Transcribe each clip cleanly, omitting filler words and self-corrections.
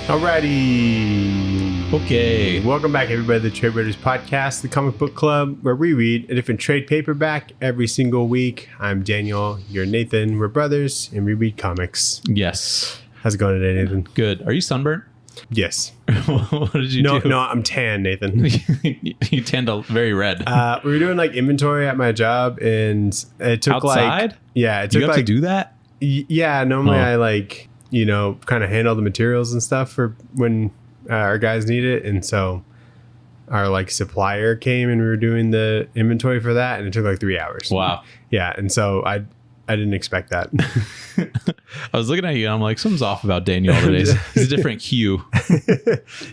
Alrighty. Okay. Welcome back, everybody, to the Tradewaiters podcast, the comic book club, where we read a different trade paperback every single week. I'm Daniel. You're Nathan. We're brothers, and we read comics. Yes. How's it going today, Nathan? Good. Are you sunburnt? Yes. What did you do? No, I'm tan, Nathan. You tend to very red. We were doing like inventory at my job, and it took Outside? it took you have to do that? Yeah, normally I kind of handle the materials and stuff for when our guys need it. And so our supplier came and we were doing the inventory for that, and it took 3 hours. Wow. Yeah. And so I didn't expect that. I was looking at you and I'm like, something's off about Daniel today. He's a different hue.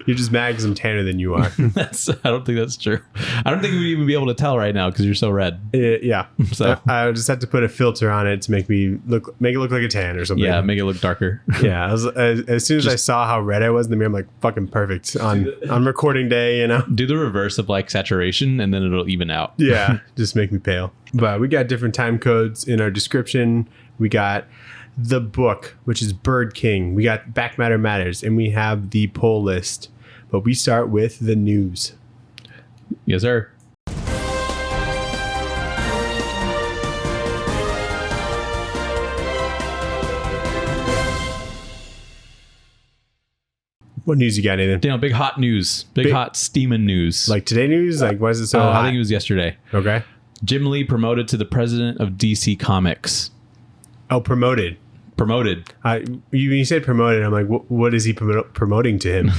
You're just mad because I'm tanner than you are. I don't think that's true. I don't think we'd even be able to tell right now because you're so red. Yeah. So I just have to put a filter on it to make it look like a tan or something. yeah, make it look darker. Yeah. As soon as I saw how red I was in the mirror, I'm like, fucking perfect on recording day, Do the reverse of saturation and then it'll even out. Yeah. Just make me pale. But we got different time codes in our description. We got the book, which is BirdKing. We got Back Matter Matters, and we have the pull list. But we start with the news. Yes, sir. What news you got, Nathan? Daniel, big hot news. Big hot steaming news. Like today news? Why is it so hot? I think it was yesterday. Okay. Jim Lee promoted to the president of DC Comics. Oh, promoted. You said promoted. I'm like, what is he promoting to him?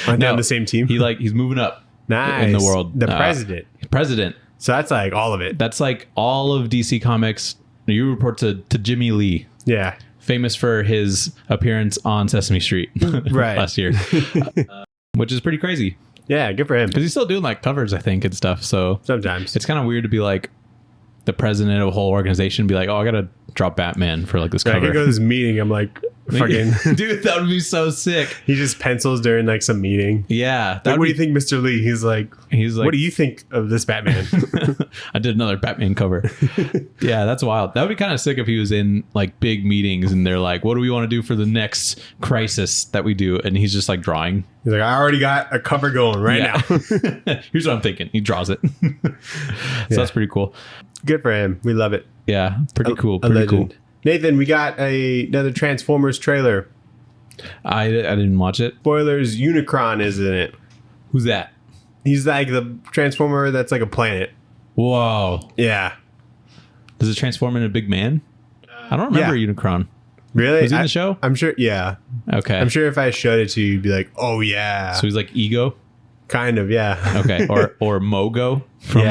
Aren't they on the same team? He's moving up. Nice. In the world. The president. So that's all of it. That's all of DC Comics. You report to Jimmy Lee. Yeah. Famous for his appearance on Sesame Street right. last year, which is pretty crazy. Yeah, good for him. Because he's still doing covers, I think, and stuff. So sometimes it's kind of weird to be the president of a whole organization, be oh, I gotta drop Batman for this cover. I could go to this meeting. I'm fucking dude, that would be so sick. He just pencils during some meeting. Yeah. What do you think, Mr. Lee? He's like, what do you think of this Batman? I did another Batman cover. Yeah, that's wild. That would be kind of sick if he was in big meetings and they're like, what do we want to do for the next crisis that we do? And he's just drawing. He's like, I already got a cover going now. Here's what I'm thinking. He draws it. That's pretty cool. Good for him. We love it. Yeah, pretty cool. Pretty cool. Nathan, we got another Transformers trailer. I didn't watch it. Spoilers, Unicron is in it. Who's that? He's the Transformer that's a planet. Whoa. Yeah. Does it transform into a big man? I don't remember Unicron. Really? Was he in the show? I'm sure, yeah. Okay. I'm sure if I showed it to you, you'd be like, oh, yeah. So he's Ego? Kind of, yeah. Okay. Or Mogo from,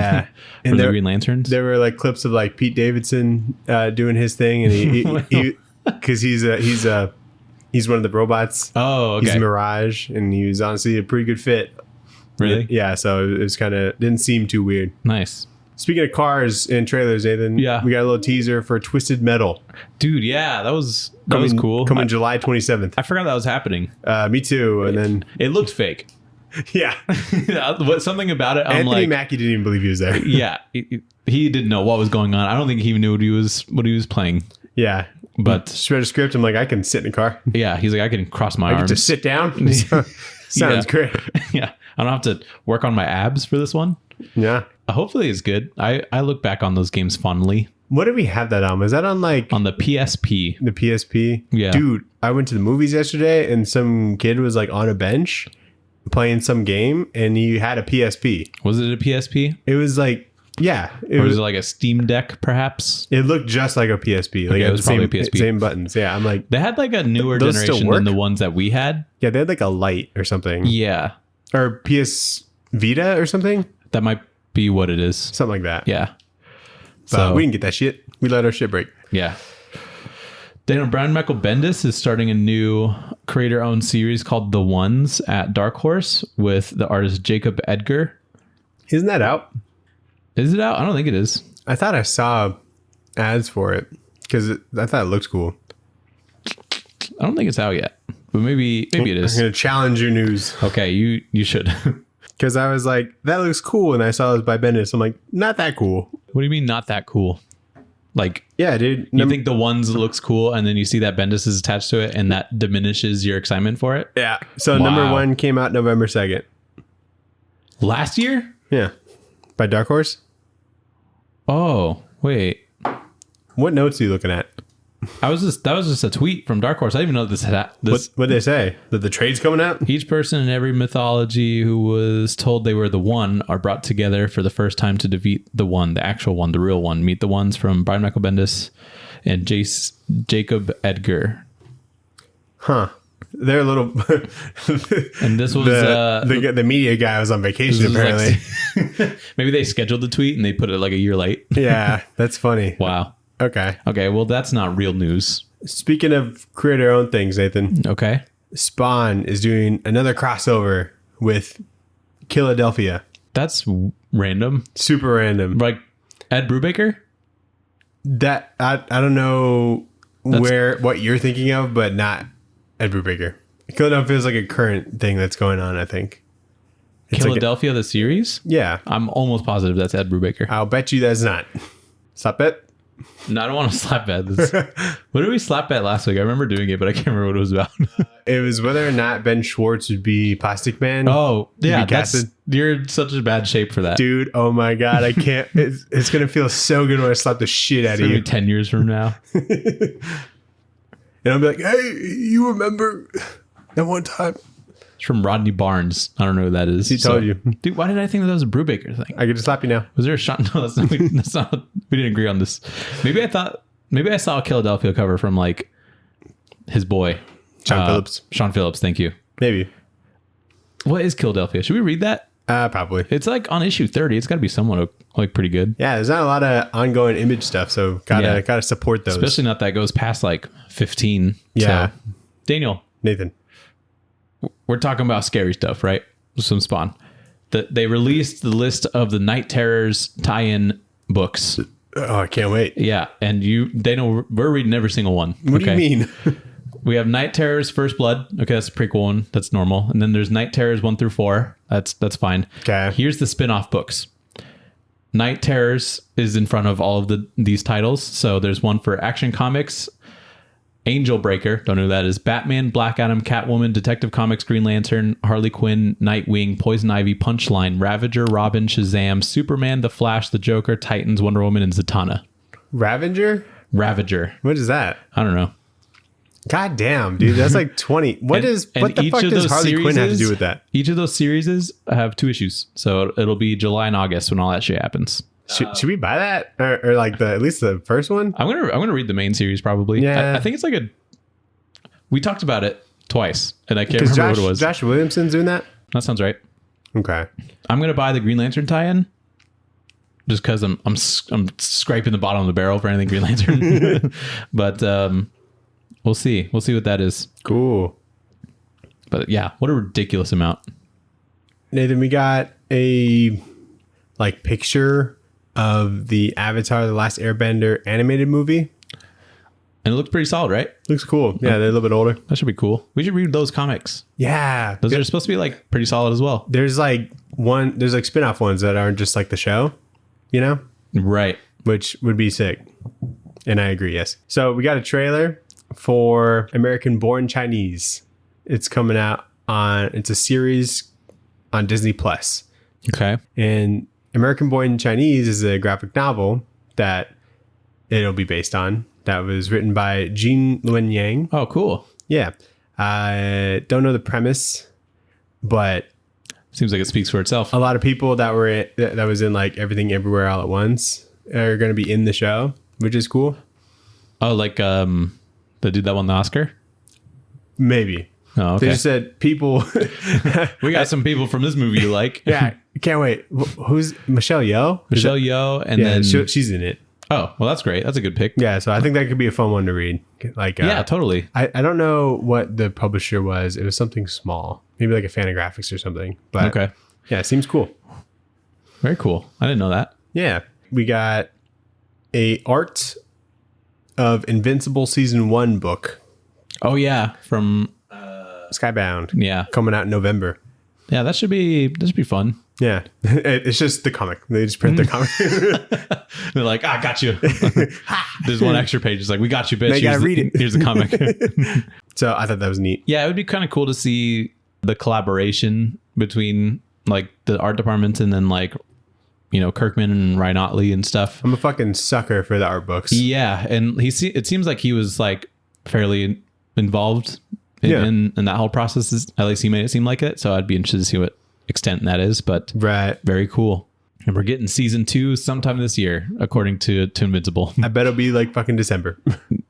from the Green Lanterns? There were clips of Pete Davidson doing his thing, and he because he's one of the robots. Oh, okay. He's Mirage, and he was honestly a pretty good fit. Really? Yeah, so it was didn't seem too weird. Nice. Speaking of cars and trailers, Nathan, we got a little teaser for Twisted Metal. Dude, yeah, that was cool. Coming July 27th. I forgot that was happening. Me too, and then... It looked fake. Yeah. Something about it, Anthony Mackie didn't even believe he was there. Yeah, he didn't know what was going on. I don't think he even knew what he was playing. Yeah. But... Just read a script, I'm like, I can sit in a car. Yeah, he's like, I can cross my arms. I can just sit down? Sounds great. Yeah. I don't have to work on my abs for this one. Yeah. Hopefully it's good. I look back on those games fondly. What did we have that on? Was that on on the PSP? The PSP? Yeah. Dude, I went to the movies yesterday and some kid was on a bench playing some game and he had a PSP. Was it a PSP? It was yeah. Or was it a Steam Deck perhaps? It looked just like a PSP. It was probably a PSP. Same buttons. Yeah. I'm like, they had a newer generation than the ones that we had. Yeah, they had a light or something. Yeah. Or PS Vita or something. That might be what it is. Something like that. Yeah. So we didn't get that shit. We let our shit break. Yeah. Daniel Brian Michael Bendis is starting a new creator-owned series called The Ones at Dark Horse with the artist Jacob Edgar. Isn't that out? Is it out? I don't think it is. I thought I saw ads for it because I thought it looked cool. I don't think it's out yet, but maybe it is. I'm going to challenge your news. Okay, you should. Because I was like, that looks cool. And I saw it was by Bendis. I'm like, not that cool. What do you mean not that cool? Like, Yeah, dude. you think the ones looks cool, and then you see that Bendis is attached to it, and that diminishes your excitement for it. Yeah. So Wow. number 1 came out November 2nd. Last year? Yeah. By Dark Horse. Oh, wait. What notes are you looking at? That was just a tweet from Dark Horse. I didn't even know this had this. What did they say? That the trade's coming out? Each person in every mythology who was told they were the one are brought together for the first time to defeat the one, the actual one, the real one. Meet the ones from Brian Michael Bendis and Jacob Edgar. Huh. They're a little... And this was... the media guy was on vacation, apparently. Maybe they scheduled the tweet and they put it like a year late. Yeah, that's funny. Wow. Okay. Okay, well, that's not real news. Speaking of creator-owned things, Nathan, Okay. Spawn is doing another crossover with Philadelphia. That's random. Super random. Like Ed Brubaker? That I don't know what you're thinking of, but not Ed Brubaker. Philadelphia is like a current thing that's going on, I think. It's Philadelphia, the series? Yeah. I'm almost positive that's Ed Brubaker. I'll bet you that's not. Stop it. No, I don't want to slap bet. What did we slap bet last week? I remember doing it, but I can't remember what it was about. It was whether or not Ben Schwartz would be Plastic Man. Oh, yeah. Casted. You're in such a bad shape for that. Dude, oh my God. I can't. It's going to feel so good when I slap the shit out of you. 10 years from now. And I'll be like, hey, you remember that one time? It's from Rodney Barnes. I don't know who that is. He told you. Dude, why did I think that was a Brubaker thing? I could just slap you now. Was there a shot? No, that's not. We didn't agree on this. Maybe I saw a Philadelphia cover from like his boy. Sean Phillips. Sean Phillips, thank you. Maybe. What is Philadelphia? Should we read that? Probably. It's like on issue 30. It's got to be somewhat like pretty good. Yeah, there's not a lot of ongoing image stuff, so gotta support those. Especially not that goes past like 15. Yeah. So, Daniel, Nathan. we're talking about scary stuff, right? Some Spawn. They released the list of the Night Terrors tie-in books. Oh, I can't wait. Yeah, and Daniel, we're reading every single one. What do you mean? We have Night Terrors First Blood. Okay, that's a prequel one. That's normal. And then there's Night Terrors 1 through 4. That's fine. Okay. Here's the spin-off books. Night Terrors is in front of all of these titles. So there's one for Action Comics, Angel Breaker, don't know who that is, Batman, Black Adam, Catwoman, Detective Comics, Green Lantern, Harley Quinn, Nightwing, Poison Ivy, Punchline, Ravager, Robin, Shazam, Superman, The Flash, The Joker, Titans, Wonder Woman, and Zatanna. Ravager? What is that? I don't know. God damn, dude. That's like 20. What the fuck does Harley Quinn have to do with that? Each of those series have 2 issues. So it'll be July and August when all that shit happens. Should we buy that? Or like at least the first one? I'm gonna read the main series probably. Yeah. I think it's like we talked about it twice and I can't remember what it was. Josh Williamson's doing that? That sounds right. Okay. I'm gonna buy the Green Lantern tie-in just because I'm scraping the bottom of the barrel for anything Green Lantern. But we'll see what that is. Cool. But yeah, what a ridiculous amount. Nathan, we got a like picture of the Avatar: The Last Airbender animated movie. And it looks pretty solid, right? Looks cool. Yeah, they're a little bit older. That should be cool. We should read those comics. Yeah. Those are supposed to be like pretty solid as well. There's like spin-off ones that aren't just like the show, you know? Right. Which would be sick. And I agree, yes. So we got a trailer for American Born Chinese. It's coming out it's a series on Disney Plus. Okay. And American Born Chinese is a graphic novel that it'll be based on. That was written by Jean Luen Yang. Oh, cool. Yeah. I don't know the premise, but seems like it speaks for itself. A lot of people that was in like Everything Everywhere All at Once are going to be in the show, which is cool. Oh, like the dude that won the Oscar? Maybe. Oh, okay. They just said people. We got some people from this movie you like. Yeah, can't wait. Who's Michelle Yeoh? Michelle Yeoh, and then she's in it. Oh, well, that's great. That's a good pick. Yeah, so I think that could be a fun one to read. Like, yeah, totally. I don't know what the publisher was. It was something small, maybe like a Fantagraphics or something. But okay, yeah, it seems cool. Very cool. I didn't know that. Yeah, we got a Art of Invincible Season 1 book. Oh yeah, from Skybound. Yeah, coming out in November. Yeah, that should be fun. Yeah, it's just the comic. They just print the comic. They're like, I got you. There's one extra page. It's like, we got you, bitch. They gotta read it. Here's the comic. So I thought that was neat. Yeah, it would be kind of cool to see the collaboration between like the art departments and then like, you know, Kirkman and Ryan Otley and stuff. I'm a fucking sucker for the art books. Yeah, and it seems like he was like fairly involved in that whole process. At least he made it seem like it. So I'd be interested to see what extent that is. But very cool. And we're getting season 2 sometime this year, according to Invincible. I bet it'll be like fucking December.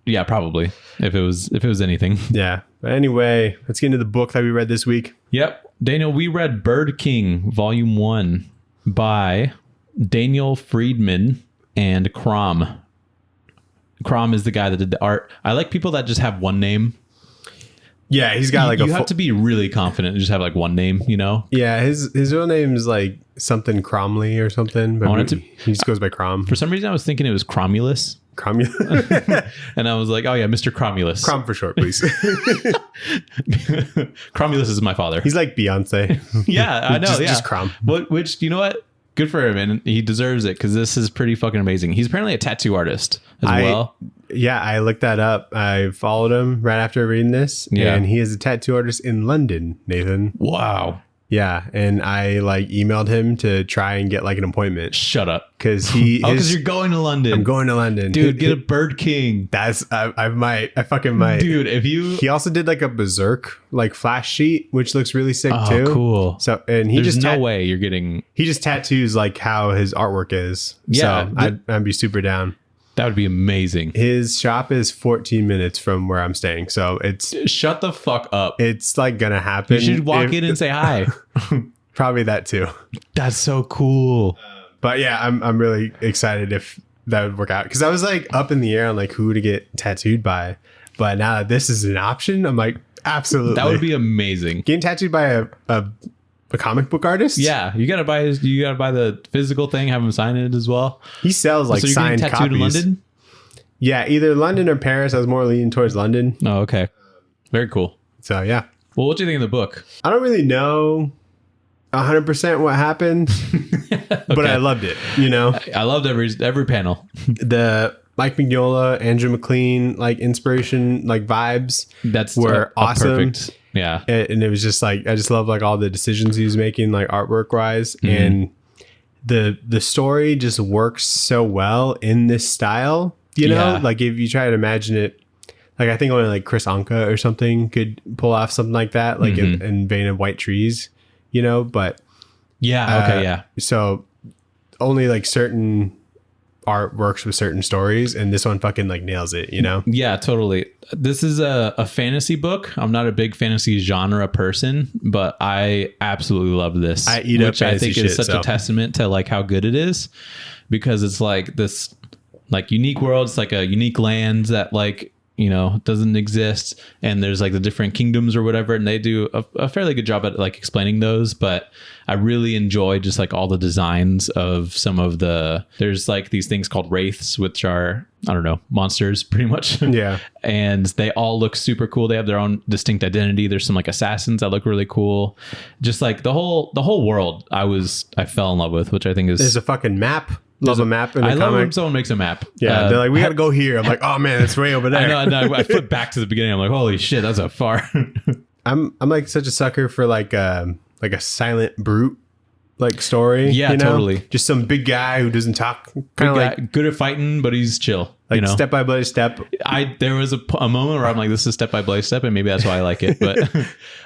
Yeah, probably. If it was anything. Yeah. But anyway, let's get into the book that we read this week. Yep. Daniel, we read BirdKing Volume 1 by Daniel Freedman and CROM. CROM is the guy that did the art. I like people that just have one name. Yeah, he's got like you have to be really confident and just have like one name, you know? Yeah, his real name is like something Cromley or something, but he just goes by Crom. For some reason I was thinking it was Cromulus. And I was like, oh yeah, Mr. Cromulus. Crom for short, please. Cromulus is my father. He's like Beyonce. Yeah, I know. Just Crom. Which, you know what? Good for him, and he deserves it because this is pretty fucking amazing. He's apparently a tattoo artist as well. Yeah, I looked that up. I followed him right after reading this, and he is a tattoo artist in London, Nathan. Wow. Yeah, and I like emailed him to try and get like an appointment. Shut up. Because because you're going to London. I'm going to London. Dude, get a BirdKing. I fucking might. Dude, He also did like a Berserk like flash sheet, which looks really sick too. Cool. So, and There's no way you're getting... He just tattoos like how his artwork is. Yeah. So I'd be super down. That would be amazing. His shop is 14 minutes from where I'm staying. So shut the fuck up. It's like gonna happen. You should walk in and say hi. Probably that too. That's so cool. But yeah, I'm really excited if that would work out. Because I was like up in the air on like who to get tattooed by. But now that this is an option, I'm like, absolutely. That would be amazing. Getting tattooed by a comic book artist? Yeah, you gotta buy the physical thing, have him sign it as well. He sells like signed copies. In London? Yeah, either London or Paris. I was more leaning towards London. Oh, okay. Very cool. So yeah. Well, what do you think of the book? I don't really know 100% what happened, but I loved it. You know, I loved every panel. The Mike Mignola, Andrew McLean, like inspiration, like vibes. Were awesome. Perfect. Yeah. And it was just like, I just love like all the decisions he was making, like artwork wise. And the story just works so well in this style, you know, like if you try to imagine it, like I think only like Chris Anka or something could pull off something like that, like in vein of White Trees, you know, but so only like certain art works with certain stories, and this one fucking like nails it, you know? Yeah, totally. This is a fantasy book. I'm not a big fantasy genre person, but I absolutely love this. I eat up fantasy I think is such a testament to like how good it is, because it's like this like unique world. It's like a unique land that like, you know, doesn't exist, and there's like the different kingdoms or whatever, and they do a fairly good job at like explaining those. But I really enjoy just like all the designs of some of there's like these things called wraiths, which are, I don't know, monsters pretty much. Yeah. And they all look super cool. They have their own distinct identity. There's some like assassins that look really cool. Just like the whole world I fell in love with, which I think is... There's a fucking map. Love a map in a comic. I love when someone makes a map. Yeah, they're like, we gotta go here. I'm like, oh man, it's way over there. I know. I flip back to the beginning. I'm like, holy shit, that's a far. I'm like such a sucker for like a silent brute like story. Yeah, you know? Totally. Just some big guy who doesn't talk. Kind of like good at fighting, but he's chill. Like, you know? step by step. There was a moment where I'm like, this is step by step, and maybe that's why I like it.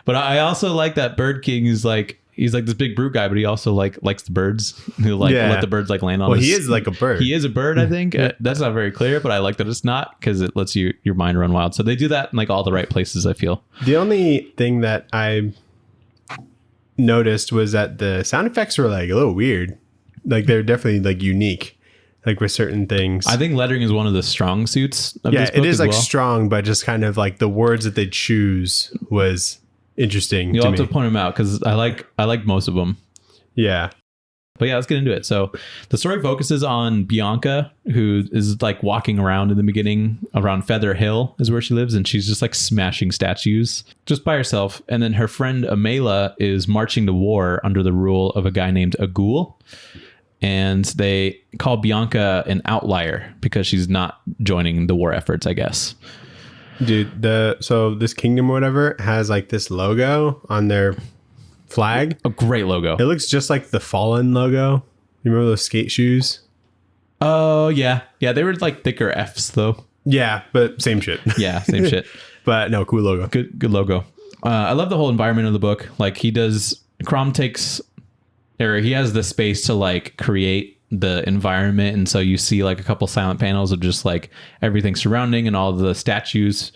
But I also like that BirdKing is like, he's like this big brute guy, but he also like likes the birds. He'll like let the birds like land on. Well, he is like a bird. He is a bird, I think. That's not very clear, but I like that it's not, because it lets your mind run wild. So they do that in like all the right places, I feel. The only thing that I noticed was that the sound effects were like a little weird. Like they're definitely like unique, like with certain things. I think lettering is one of the strong suits of this book. It is like strong, but just kind of like the words that they choose was interesting. You'll have to point them out, because I like most of them. Yeah. But yeah, let's get into it. So the story focuses on Bianca, who is like walking around in the beginning around Feather Hill is where she lives. And she's just like smashing statues just by herself. And then her friend Amela is marching to war under the rule of a guy named Agul. And they call Bianca an outlier because she's not joining the war efforts, I guess. Dude, so this kingdom or whatever has like this logo on their flag. A great logo. It looks just like the Fallen logo. You remember those skate shoes? Oh, yeah. Yeah, they were like thicker Fs, though. Yeah, but same shit. Yeah, same shit. But no, cool logo. Good logo. I love the whole environment of the book. Like he has the space to like create the environment, and so you see like a couple silent panels of just like everything surrounding and all the statues.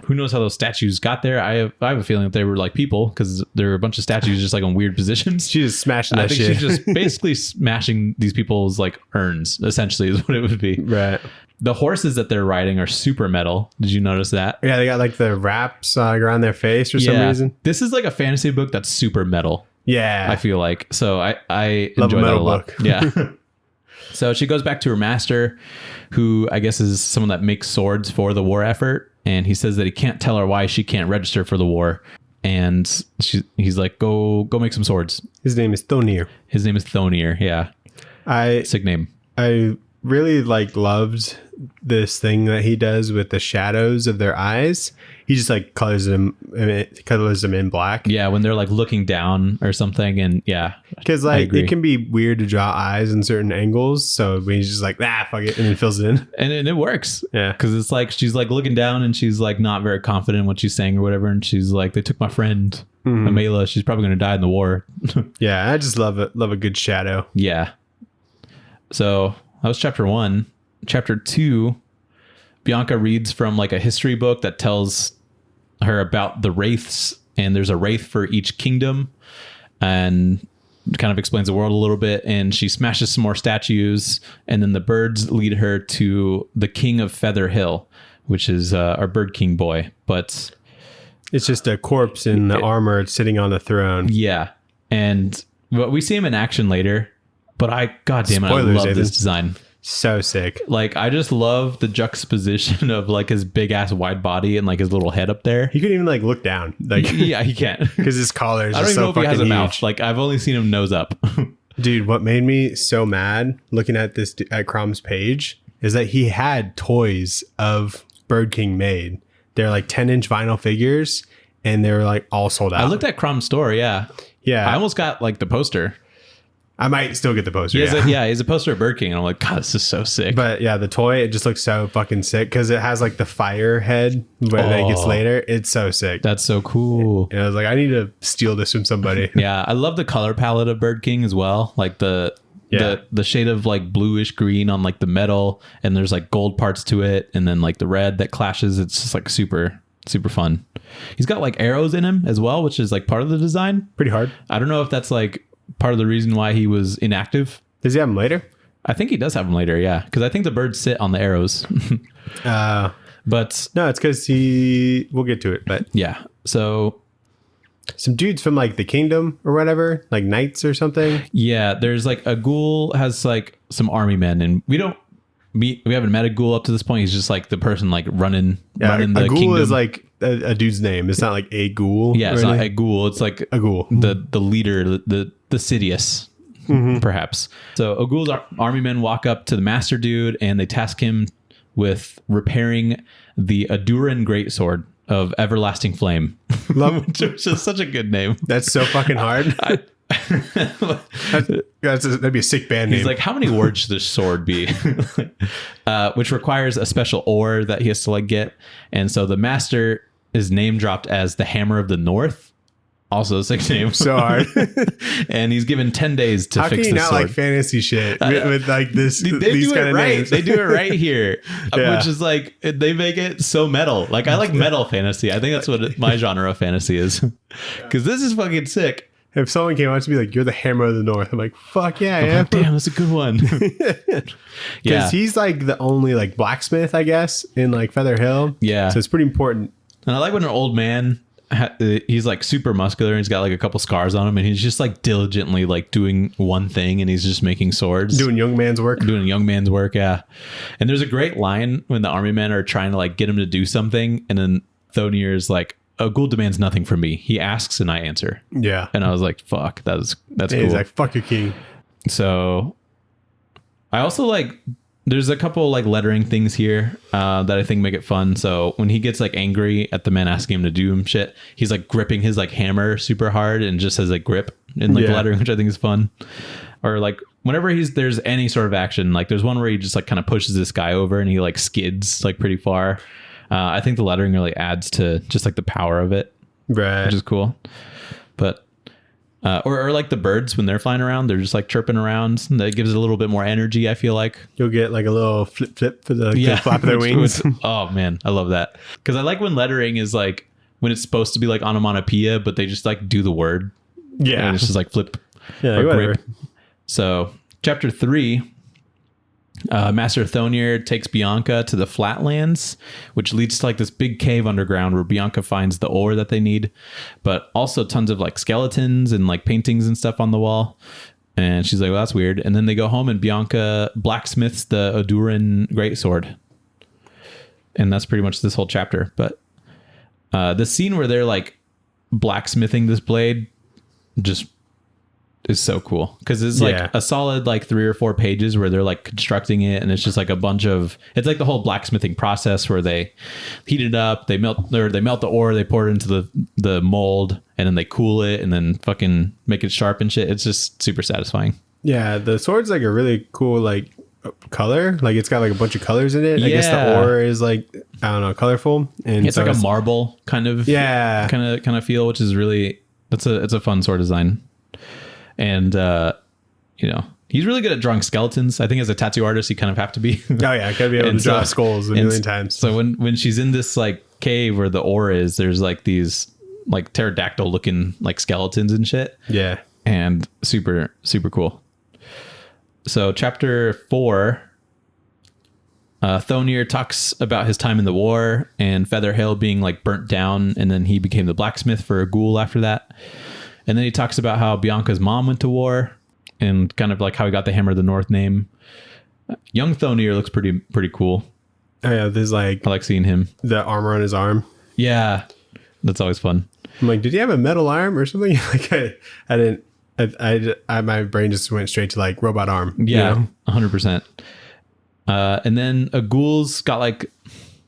Who knows how those statues got there? I have a feeling that they were like people, because there were a bunch of statues just like on weird positions. She's just smashing that I think shit. she's just basically smashing these people's like urns, essentially, is what it would be. Right. The horses that they're riding are super metal. Did you notice that? Yeah, they got like the wraps around their face for some reason. This is like a fantasy book that's super metal. Yeah. I feel like. So I Love enjoy a that metal a lot. book. Yeah. So she goes back to her master, who I guess is someone that makes swords for the war effort. And he says that he can't tell her why she can't register for the war. And he's like, go make some swords. His name is Thonir. His name is Thonir. Yeah. Sick name. I really loved this thing that he does with the shadows of their eyes. He just like colors them in black. Yeah, when they're like looking down or something, and yeah, because like it can be weird to draw eyes in certain angles. So he's just like, fuck it, and then fills it in, and it works. Yeah, because it's like she's like looking down and she's like not very confident in what she's saying or whatever, and she's like, they took my friend Amela. She's probably going to die in the war. Yeah, I just love a good shadow. Yeah. So that was chapter 1. Chapter 2, Bianca reads from like a history book that tells her about the wraiths, and there's a wraith for each kingdom, and kind of explains the world a little bit. And she smashes some more statues, and then the birds lead her to the king of Feather Hill, which is our BirdKing boy. But it's just a corpse in the armor sitting on the throne. Yeah, but we see him in action later. But I love this design. So sick. Like, I just love the juxtaposition of like his big ass wide body and like his little head up there. He couldn't even like look down. Like, yeah, he can't, because his collar is I don't just even so know if he has a fucking mouth. huge. Like, I've only seen him nose up. Dude, what made me so mad looking at this at CROM's page is that he had toys of BirdKing made. They're like 10-inch vinyl figures, and they were like all sold out. I looked at CROM's store. Yeah. I almost got like the poster. I might still get the poster. He has a poster of BirdKing, and I'm like, God, this is so sick. But yeah, the toy, it just looks so fucking sick because it has like the fire head, but then it gets later. It's so sick. That's so cool. And I was like, I need to steal this from somebody. Yeah, I love the color palette of BirdKing as well. Like the shade of like bluish green on like the metal, and there's like gold parts to it, and then like the red that clashes. It's just like super, super fun. He's got like arrows in him as well, which is like part of the design. Pretty hard. I don't know if that's like part of the reason why he was inactive. Does he have them later? I think he does have them later, yeah. Because I think the birds sit on the arrows. But no, it's because we'll get to it. But yeah, so some dudes from like the kingdom or whatever, like knights or something. Yeah, there's like a ghoul has like some army men, and we haven't met a ghoul up to this point. He's just like the person like running the a ghoul kingdom. is like a dude's name. It's not like a ghoul. Yeah, it's not a ghoul. It's like a ghoul. The leader, the Sidious, perhaps. So Ogul's army men walk up to the master dude, and they task him with repairing the Aduran greatsword of everlasting flame. Which is such a good name. That's so fucking hard. That'd be a sick band name. He's like, how many words should this sword be? Which requires a special ore that he has to like get. And so the master is name dropped as the Hammer of the North. Also a sick name. So hard. And he's given 10 days to How fix can you this not sword. Like fantasy shit with like this? These kind of right. names. They do it right here, Yeah. which is like they make it so metal. Like I like metal fantasy. I think that's what my genre of fantasy is. Because this is fucking sick. If someone came out to be like, "You're the Hammer of the North," I'm like, "Fuck yeah, I am." Like, damn, that's a good one. Because he's like the only like blacksmith, I guess, in like Feather Hill. Yeah. So it's pretty important. And I like when an old man he's like super muscular and he's got like a couple scars on him and he's just like diligently like doing one thing and he's just making swords, doing young man's work. Yeah. And there's a great line when the army men are trying to like get him to do something, and then Thonir is like, a ghoul demands nothing from me. He asks and I answer. Yeah. And I was like, fuck, that's cool. He's like, fuck your king. So I also like, there's a couple like lettering things here that I think make it fun. So when he gets like angry at the men asking him to do him shit, he's like gripping his like hammer super hard and just has like grip in like lettering, which I think is fun. Or like whenever there's any sort of action, like there's one where he just like kind of pushes this guy over and he like skids like pretty far. I think the lettering really adds to just like the power of it, right? Which is cool. But or like the birds when they're flying around, they're just like chirping around. That gives it a little bit more energy, I feel like. You'll get like a little flip for the flap of their wings. Oh man, I love that. Because I like when lettering is like when it's supposed to be like onomatopoeia, but they just like do the word. Yeah. And it's just like flip or whatever. Grip. So chapter 3, Master Thonir takes Bianca to the flatlands, which leads to like this big cave underground where Bianca finds the ore that they need, but also tons of like skeletons and like paintings and stuff on the wall. And she's like, well, that's weird. And then they go home and Bianca blacksmiths the Oduran greatsword. And that's pretty much this whole chapter. But the scene where they're like blacksmithing this blade just is so cool, because it's like a solid like 3 or 4 pages where they're like constructing it, and it's just like a bunch of, it's like the whole blacksmithing process where they heat it up, they melt the ore, they pour it into the mold, and then they cool it and then fucking make it sharp and shit. It's just super satisfying. Yeah, the sword's like a really cool like color, like it's got like a bunch of colors in it. I guess the ore is like, I don't know, colorful, and it's like a marble kind of kind of feel, which is really, it's a fun sword design. And, you know, he's really good at drawing skeletons. I think as a tattoo artist, you kind of have to be. Oh, yeah. Gotta be able to draw skulls a million times. So when she's in this like cave where the ore is, there's like these like pterodactyl looking like skeletons and shit. Yeah. And super, super cool. So chapter 4, Thonir talks about his time in the war and Featherhill being like burnt down. And then he became the blacksmith for a ghoul after that. And then he talks about how Bianca's mom went to war and kind of like how he got the Hammer of the North name. Young Thonir looks pretty cool. Oh yeah, there's like, I like seeing him. The armor on his arm. Yeah, that's always fun. I'm like, did he have a metal arm or something? Like my brain just went straight to like robot arm. Yeah, you know? 100%. And then a ghoul's got like,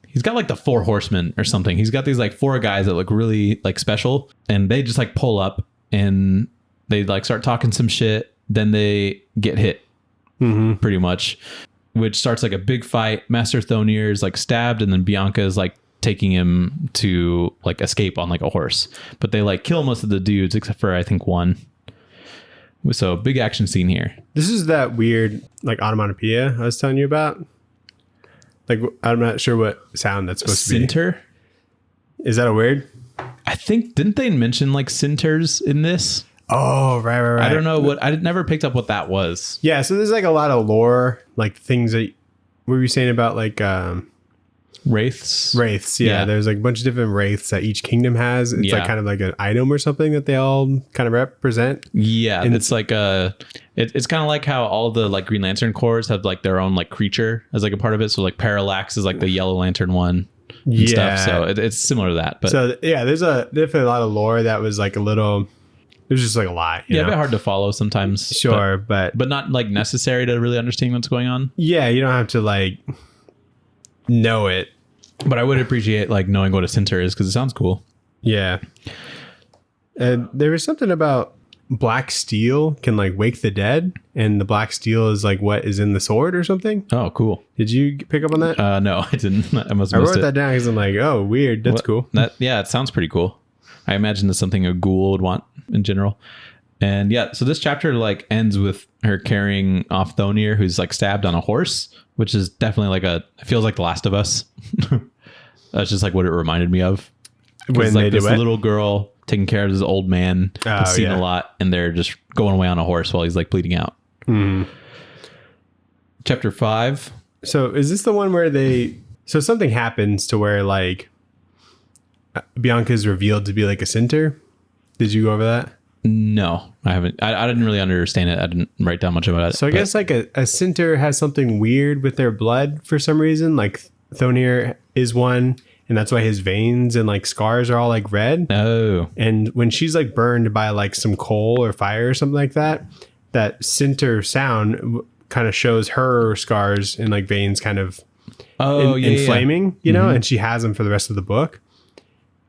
he's got like the 4 horsemen or something. He's got these like 4 guys that look really like special, and they just like pull up and they like start talking some shit. Then they get hit pretty much, which starts like a big fight. Master Thonir is like stabbed, and then Bianca is like taking him to like escape on like a horse, but they like kill most of the dudes except for I think one. So big action scene here. This is that weird like onomatopoeia I was telling you about. Like, I'm not sure what sound that's supposed to be. Cinter? Is that a word? I think, didn't they mention like cinters in this? Oh, right. I don't know what, I never picked up what that was. Yeah, so there's like a lot of lore, like things that, what were you saying about like, Wraiths? Wraiths, yeah. There's like a bunch of different wraiths that each kingdom has. It's like kind of like an item or something that they all kind of represent. Yeah, and it's like it's kind of like how all the like Green Lantern Corps have like their own like creature as like a part of it. So like Parallax is like the Yellow Lantern one. And stuff. So it's similar to that. But so yeah, there's definitely a lot of lore that was like a little. It was just like a lot. Yeah, a bit hard to follow sometimes. Sure, but not like necessary to really understand what's going on. Yeah, you don't have to like know it. But I would appreciate like knowing what a cinter is because it sounds cool. Yeah. And there was something about black steel can like wake the dead, and the black steel is like what is in the sword or something. Oh, cool. Did you pick up on that? No, I didn't. I wrote that down because I'm like, oh, weird. That's cool. Yeah, it sounds pretty cool. I imagine that's something a ghoul would want in general. And yeah, so this chapter like ends with her carrying off Thonir, who's like stabbed on a horse, which is definitely like it feels like The Last of Us. That's just like what it reminded me of. When like this little girl taking care of this old man who's seen a lot, and they're just going away on a horse while he's like bleeding out. Chapter 5. So is this the one where so something happens to where like Bianca is revealed to be like a centaur. Did you go over that? No, I haven't. I didn't really understand it. I didn't write down much about it. So I guess like a centaur has something weird with their blood for some reason. Like Thonir is one, and that's why his veins and like scars are all like red. Oh. And when she's like burned by like some coal or fire or something like that, that centaur sound kind of shows her scars and like veins kind of inflaming, you know, and she has them for the rest of the book.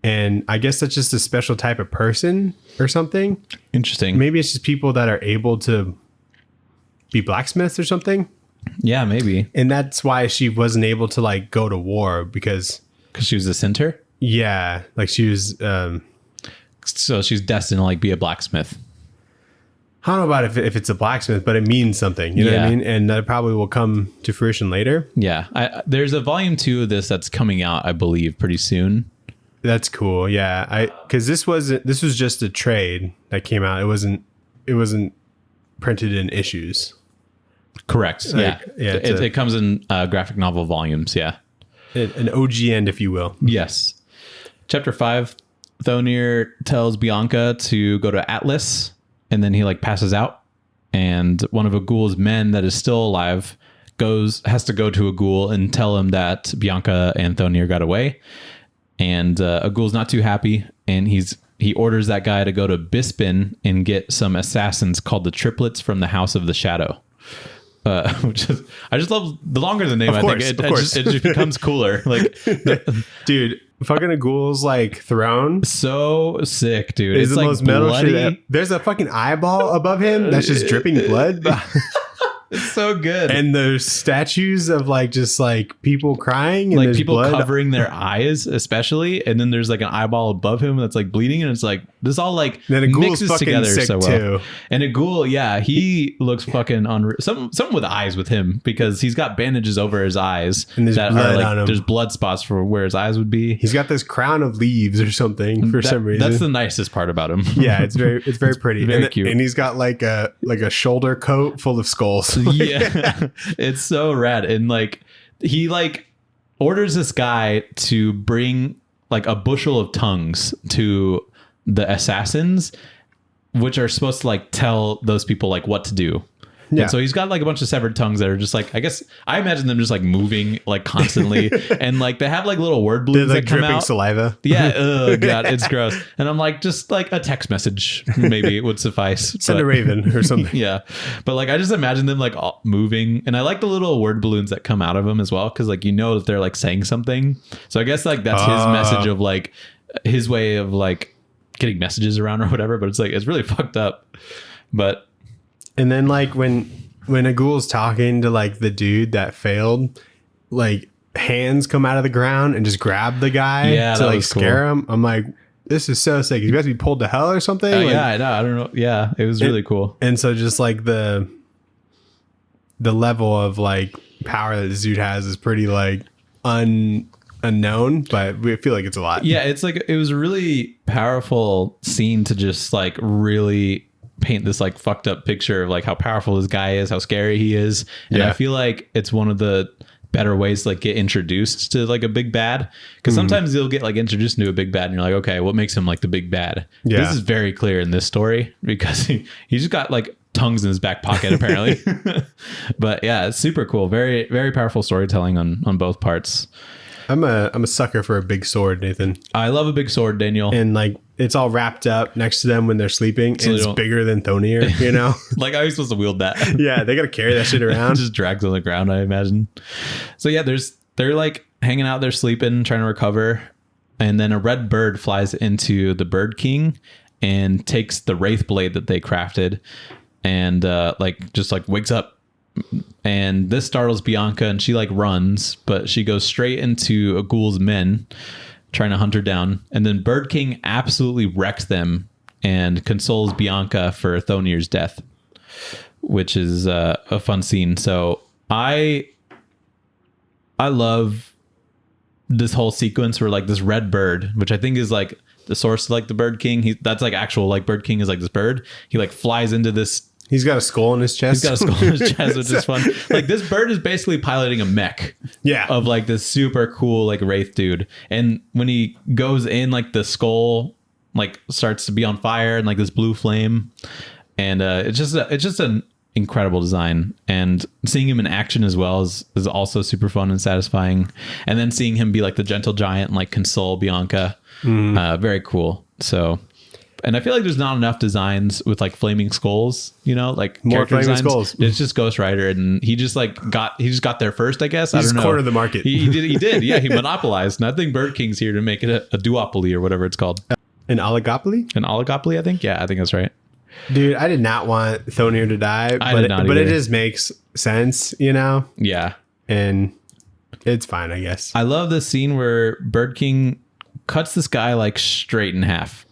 And I guess that's just a special type of person or something. Interesting. Maybe it's just people that are able to be blacksmiths or something. Yeah, maybe. And that's why she wasn't able to like go to war because she was a centaur. Yeah, like she was. So she's destined to like be a blacksmith. I don't know about if it's a blacksmith, but it means something. You know what I mean? And that probably will come to fruition later. Yeah, there's a volume 2 of this that's coming out, I believe, pretty soon. That's cool. Yeah, because this was just a trade that came out. It wasn't printed in issues. Correct. Like, yeah. It comes in graphic novel volumes. Yeah. An OG end, if you will. Yes. Chapter 5, Thonir tells Bianca to go to Atlas, and then he like passes out, and one of Agul's men that is still alive has to go to Agul and tell him that Bianca and Thonir got away. And Agul's not too happy, and he orders that guy to go to Bispin and get some assassins called the Triplets from the House of the Shadow. Which is, I just love the longer the name. Of course. It just becomes cooler. Like, dude, fucking Agul's like throne, so sick, dude. It's the like most metal bloody. shit. There's a fucking eyeball above him that's just dripping blood. It's so good. And there's statues of like just like people crying and like there's people blood covering their eyes, especially. And then there's like an eyeball above him that's like bleeding, and it's like this all like mixes together so well. Too. And Agul, yeah, he looks fucking unreal. Something with eyes with him because he's got bandages over his eyes and there's that blood are like on him. There's blood spots for where his eyes would be. He's got this crown of leaves or something for some reason. That's the nicest part about him. Yeah, it's very pretty. Very cute. And he's got like a shoulder coat full of skulls. Yeah. It's so rad. And like he like orders this guy to bring like a bushel of tongues to the assassins, which are supposed to like tell those people like what to do. Yeah. And so he's got like a bunch of severed tongues that are just like, I guess I imagine them just like moving like constantly. And like they have like little word balloons like that come dripping out. Saliva. Yeah. Oh God, it's gross. And I'm like, just like a text message maybe would suffice. Send a raven or something. Yeah. But like I just imagine them like all moving. And I like the little word balloons that come out of them as well. Cause like you know that they're like saying something. So I guess like that's his message of like his way of like getting messages around or whatever. But it's like it's really fucked up. But and then like when Agul's talking to like the dude that failed, like hands come out of the ground and just grab the guy to like scare him. I'm like, this is so sick. You guys be pulled to hell or something. Like, yeah, I know. I don't know. Yeah, it was really cool. And so just like the level of like power that this dude has is pretty like unknown, but we feel like it's a lot. Yeah, it's like it was a really powerful scene to just like really paint this like fucked up picture of like how powerful this guy is, how scary he is. And I feel like it's one of the better ways to like get introduced to like a big bad, because sometimes you'll get like introduced into a big bad and you're like, okay, what makes him like the big bad? This is very clear in this story because he just got like tongues in his back pocket apparently. But yeah, it's super cool. Very, very powerful storytelling on both parts. I'm a sucker for a big sword, Nathan. I love a big sword, Daniel. And like it's all wrapped up next to them when they're sleeping. So and it's bigger than Thonir, you know? Like how are you supposed to wield that? Yeah, they got to carry that shit around. It just drags on the ground, I imagine. So yeah, they're like hanging out, they're sleeping, trying to recover. And then a red bird flies into the BirdKing and takes the wraith blade that they crafted and like just like wakes up. And this startles Bianca and she like runs, but she goes straight into Agul's men trying to hunt her down. And then BirdKing absolutely wrecks them and consoles Bianca for Thonir's death, which is a fun scene. So I love this whole sequence where like this red bird, which I think is like the source of like the BirdKing. That's like actual like BirdKing is like this bird. He like flies into this He's got a skull in his chest. He's got a skull in his chest, which is fun. Like this bird is basically piloting a mech. Yeah. Of like this super cool like wraith dude. And when he goes in, like the skull like starts to be on fire and like this blue flame. And it's just an incredible design. And seeing him in action as well is also super fun and satisfying. And then seeing him be like the gentle giant and like console Bianca. Very cool. So. And I feel like there's not enough designs with like flaming skulls, you know, like more character flaming designs. skulls. It's just Ghost Rider, and he just got there first, I guess. I don't know. Cornered the market. He did. Yeah, he monopolized. And I think BirdKing's here to make it a duopoly or whatever it's called. An oligopoly? An oligopoly, I think. Yeah, I think that's right. Dude, I did not want Thonir to die, but it just makes sense, you know? Yeah. And it's fine, I guess. I love the scene where BirdKing cuts this guy like straight in half.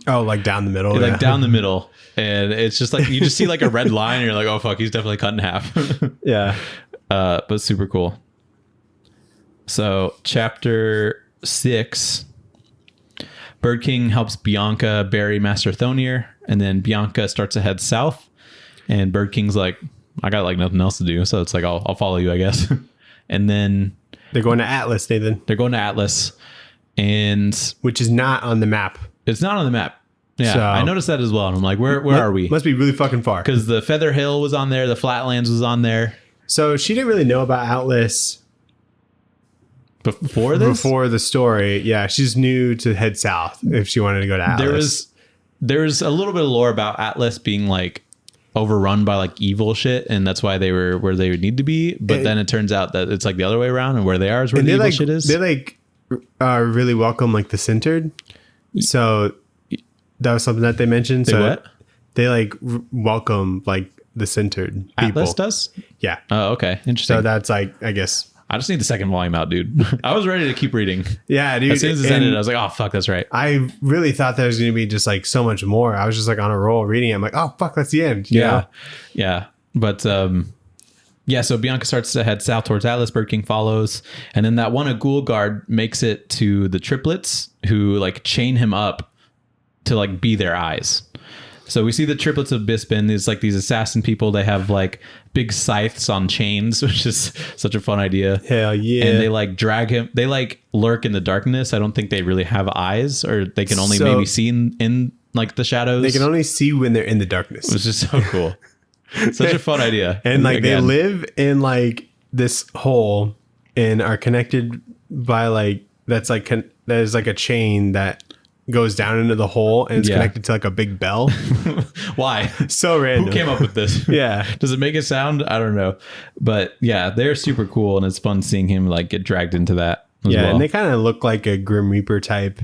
Oh, like down the middle. Like down the middle. And it's just like you just see like a red line and you're like, oh fuck, he's definitely cut in half. Yeah. But super cool. So chapter 6, BirdKing helps Bianca bury Master Thonir, and then Bianca starts to head south, and BirdKing's like, I got like nothing else to do, so it's like I'll follow you, I guess. And then they're going to Atlas, Nathan. They're going to Atlas, and which is not on the map. It's not on the map. Yeah, so, I noticed that as well. And I'm like, where are we? Must be really fucking far. Because the Feather Hill was on there, the Flatlands was on there. So she didn't really know about Atlas before this? Before the story. Yeah, she's new to head south if she wanted to go to Atlas. There's a little bit of lore about Atlas being like overrun by like evil shit, and that's why they were where they would need to be. But then it turns out that it's like the other way around, and where they are is where the evil shit is. They like really welcome like the Sintered. So that was something that they mentioned. They like welcome like the Sintered people. Atlas does? Yeah. Oh, okay. Interesting. So that's like, I guess. I just need the second volume out, dude. I was ready to keep reading. Yeah, dude. As soon as it ended, I was like, oh, fuck, that's right. I really thought there was going to be just like so much more. I was just like on a roll reading it. I'm like, oh, fuck, that's the end. Yeah. Yeah. But yeah, so Bianca starts to head south towards Atlas. BirdKing follows. And then that one Agul guard makes it to the triplets who like chain him up to like be their eyes. So we see the triplets of Bispin. These like these assassin people. They have like big scythes on chains, which is such a fun idea. Hell yeah! And they like drag him. They like lurk in the darkness. I don't think they really have eyes, or they can only maybe see in like the shadows. They can only see when they're in the darkness, which is so cool. Such a fun idea. And like they live in like this hole and are connected by like that's like there's like a chain that goes down into the hole and it's connected to like a big bell. Why? So random. Who came up with this? Yeah. Does it make a sound? I don't know. But yeah, they're super cool, and it's fun seeing him like get dragged into that as well. And they kind of look like a Grim Reaper type.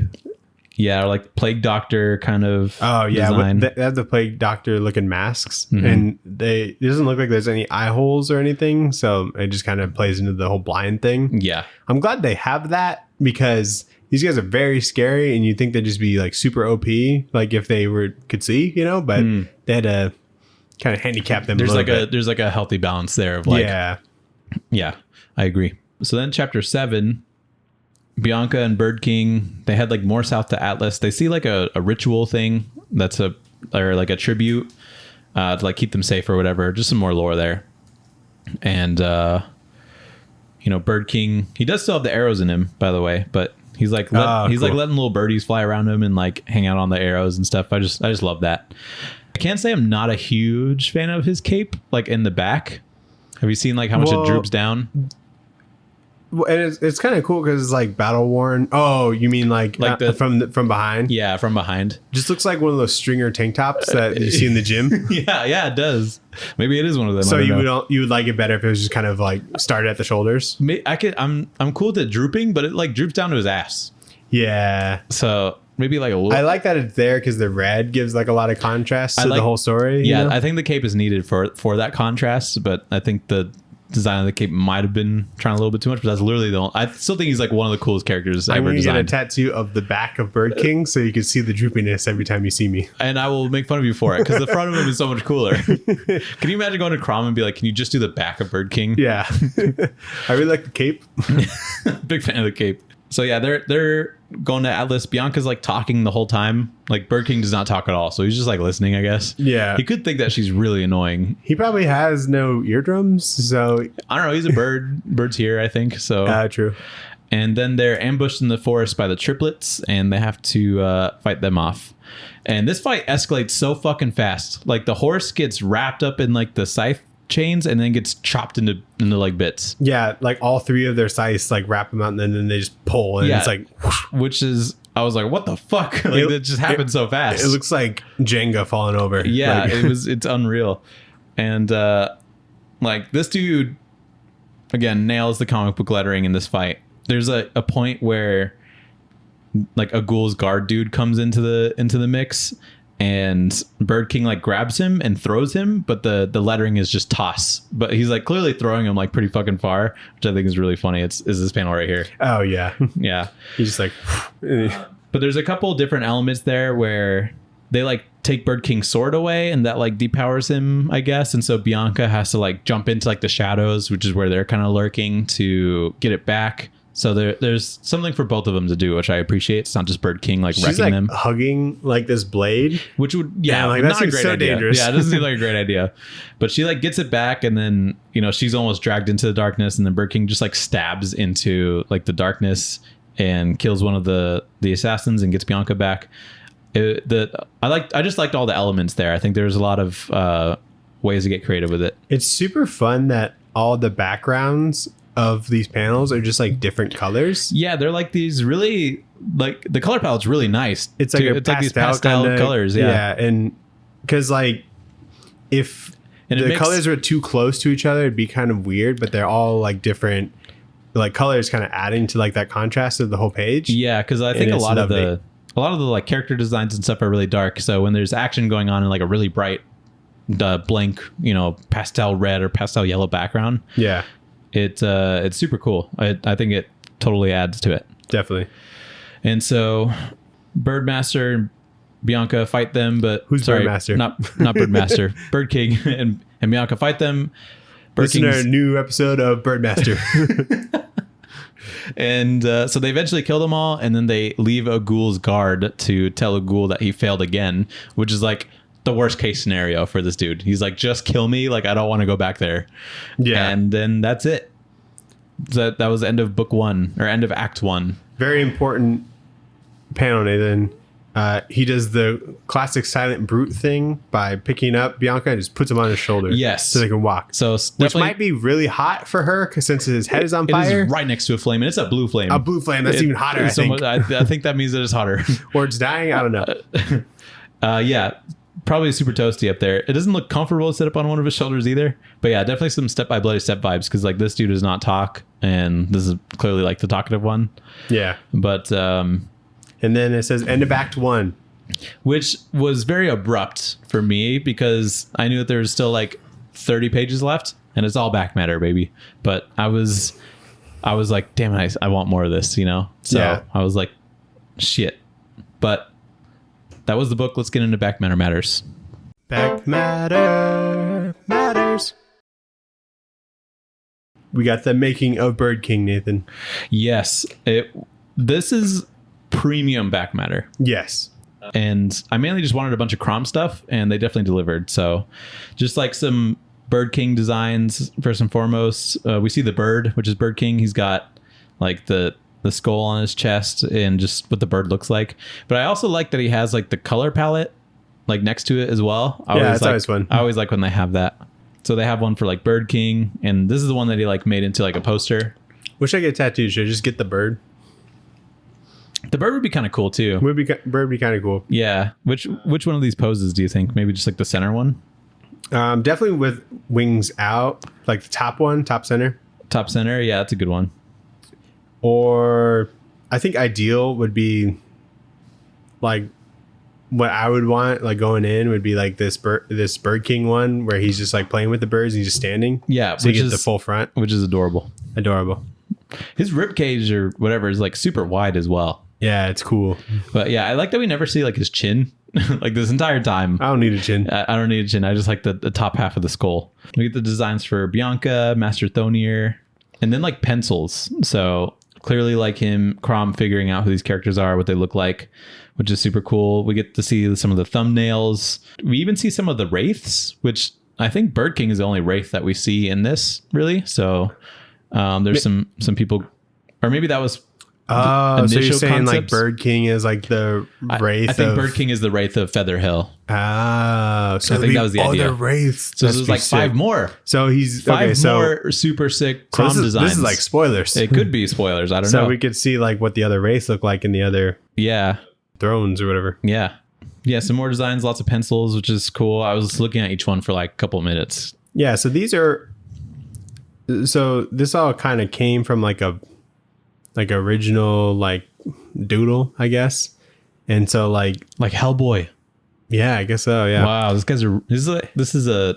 Yeah, or like Plague Doctor kind of design. They have the Plague Doctor looking masks, and it doesn't look like there's any eye holes or anything, so it just kind of plays into the whole blind thing. Yeah. I'm glad they have that, because these guys are very scary, and you'd think they'd just be like super OP, like if they could see, you know, but they had to kind of handicap them. There's like a healthy balance there of like, yeah, I agree. So then chapter 7, Bianca and BirdKing, they head like more south to Atlas. They see like a ritual thing that's or like a tribute to like keep them safe or whatever. Just some more lore there. And you know, BirdKing, he does still have the arrows in him, by the way, but he's like like letting little birdies fly around him and like hang out on the arrows and stuff. I just love that. I can't say I'm not a huge fan of his cape, like in the back. Have you seen like how much it droops down? Well, and it's kind of cool because it's like battle worn. Oh, you mean like from behind? Yeah, from behind. Just looks like one of those stringer tank tops that you see in the gym. yeah, it does. Maybe it is one of them. So you would like it better if it was just kind of like started at the shoulders. I'm cool with it drooping, but it like droops down to his ass. Yeah. So maybe like a little. I like that it's there because the red gives like a lot of contrast to the whole story. Yeah, you know? I think the cape is needed for that contrast, but I think the design of the cape might have been trying a little bit too much, but that's literally the only, I still think he's like one of the coolest characters ever designed. I'm gonna get a tattoo of the back of BirdKing so you can see the droopiness every time you see me. And I will make fun of you for it because the front of him is so much cooler. Can you imagine going to CROM and be like, can you just do the back of BirdKing? Yeah. I really like the cape. Big fan of the cape. So yeah, they're going to Atlas, Bianca's like talking the whole time. Like BirdKing does not talk at all, so he's just like listening, I guess. Yeah. He could think that she's really annoying. He probably has no eardrums, so I don't know. He's a bird. Bird's here, I think. So true. And then they're ambushed in the forest by the triplets, and they have to fight them off. And this fight escalates so fucking fast. Like the horse gets wrapped up in like the scythe chains and then gets chopped into like bits. Yeah, like all three of their scythes like wrap them out and then they just pull and it's like whoosh. Which is, I was like, what the fuck? Like that just happened so fast. It looks like Jenga falling over. Yeah, like, it's unreal. And like this dude again nails the comic book lettering in this fight. There's a point where like a Ghoul's Guard dude comes into the mix, and BirdKing like grabs him and throws him, but the lettering is just toss. But he's like clearly throwing him like pretty fucking far, which I think is really funny. Is this panel right here? Oh yeah. Yeah. He's just like But there's a couple different elements there where they like take BirdKing's sword away and that like depowers him, I guess. And so Bianca has to like jump into like the shadows, which is where they're kind of lurking, to get it back. So there's something for both of them to do, which I appreciate. It's not just BirdKing like she's wrecking like them, hugging like this blade, which would like that's not a great so idea. dangerous. Yeah, it doesn't seem like a great idea. But she like gets it back, and then she's almost dragged into the darkness, and then BirdKing just like stabs into like the darkness and kills one of the assassins and gets Bianca back. I just liked all the elements there. I think there's a lot of ways to get creative with it. It's super fun that all the backgrounds of these panels are just like different colors. Yeah, they're like these really, like the color palette's really nice. It's like like these pastel kinda, colors. Yeah, and because like if the colors were too close to each other, it'd be kind of weird. But they're all like different, like colors, kind of adding to like that contrast of the whole page. Yeah, because I think a lot of the like character designs and stuff are really dark. So when there's action going on in like a really bright, blank, pastel red or pastel yellow background, yeah. It's super cool. I think it totally adds to it. Definitely. And so Birdmaster and Bianca fight them, but Birdmaster? Not Birdmaster. BirdKing and Bianca fight them. Listen to our new episode of Birdmaster. And so they eventually kill them all, and then they leave a Ghoul's Guard to tell a Ghoul that he failed again, which is like the worst case scenario for this dude. He's like, just kill me. Like, I don't want to go back there. Yeah. And then that's it. That was the end of book 1 or end of act 1. Very important panel, Nathan. He does the classic silent brute thing by picking up Bianca and just puts him on his shoulder. Yes. So they can walk. So which might be really hot for her because since his head is on fire. It is right next to a flame, and it's a blue flame. A blue flame. That's even hotter, I think. I think that means that it's hotter. Or it's dying. I don't know. Yeah. Probably super toasty up there. It doesn't look comfortable to sit up on one of his shoulders either. But yeah, definitely some Step by Bloody Step vibes, because like this dude does not talk, and this is clearly like the talkative one. Yeah. But and then it says end of act 1, which was very abrupt for me because I knew that there was still like 30 pages left, and it's all back matter, baby. But I was like, damn it, I want more of this, So yeah. I was like, shit. But that was the book. Let's get into back matter matters. Back matter matters. We got the making of BirdKing, Nathan. Yes. This is premium back matter. Yes. And I mainly just wanted a bunch of CROM stuff, and they definitely delivered. So just like some BirdKing designs, first and foremost. We see the bird, which is BirdKing. He's got like the skull on his chest and just what the bird looks like. But I also like that he has like the color palette like next to it as well. That's always fun. I always like when they have that. So they have one for like BirdKing, and this is the one that he like made into like a poster. Wish I could tattoo. Should I just get the bird? The bird would be kind of cool too. Bird would be kind of cool. Yeah. Which one of these poses do you think? Maybe just like the center one? Definitely with wings out, like the top one, top center. Top center, yeah, that's a good one. Or I think ideal would be like what I would want, like going in would be like this BirdKing one where he's just like playing with the birds and he's just standing. Yeah, so you get the full front, which is adorable. Adorable. His rib cage or whatever is like super wide as well. Yeah, it's cool. But yeah, I like that we never see like his chin like this entire time. I don't need a chin. I don't need a chin. I just like the top half of the skull. We get the designs for Bianca, Master Thonier, and then like pencils. So clearly like him, CROM figuring out who these characters are, what they look like, which is super cool. We get to see some of the thumbnails. We even see some of the wraiths, which I think BirdKing is the only wraith that we see in this, really. So there's some people, or maybe that was Oh, so you're saying concepts. like BirdKing is like the wraith? I think BirdKing is the wraith of Feather Hill. Oh, so I think that was the idea. Other wraiths. So there's like sick. 5 more. So he's five more super sick CROM designs. This is like spoilers. It could be spoilers. I don't know. So we could see like what the other wraiths look like in the other thrones or whatever. Yeah. Some more designs, lots of pencils, which is cool. I was looking at each one for like a couple of minutes. Yeah. So this all kind of came from like original like doodle, I guess. And so like Hellboy. Yeah, I guess so. Yeah. Wow, this is a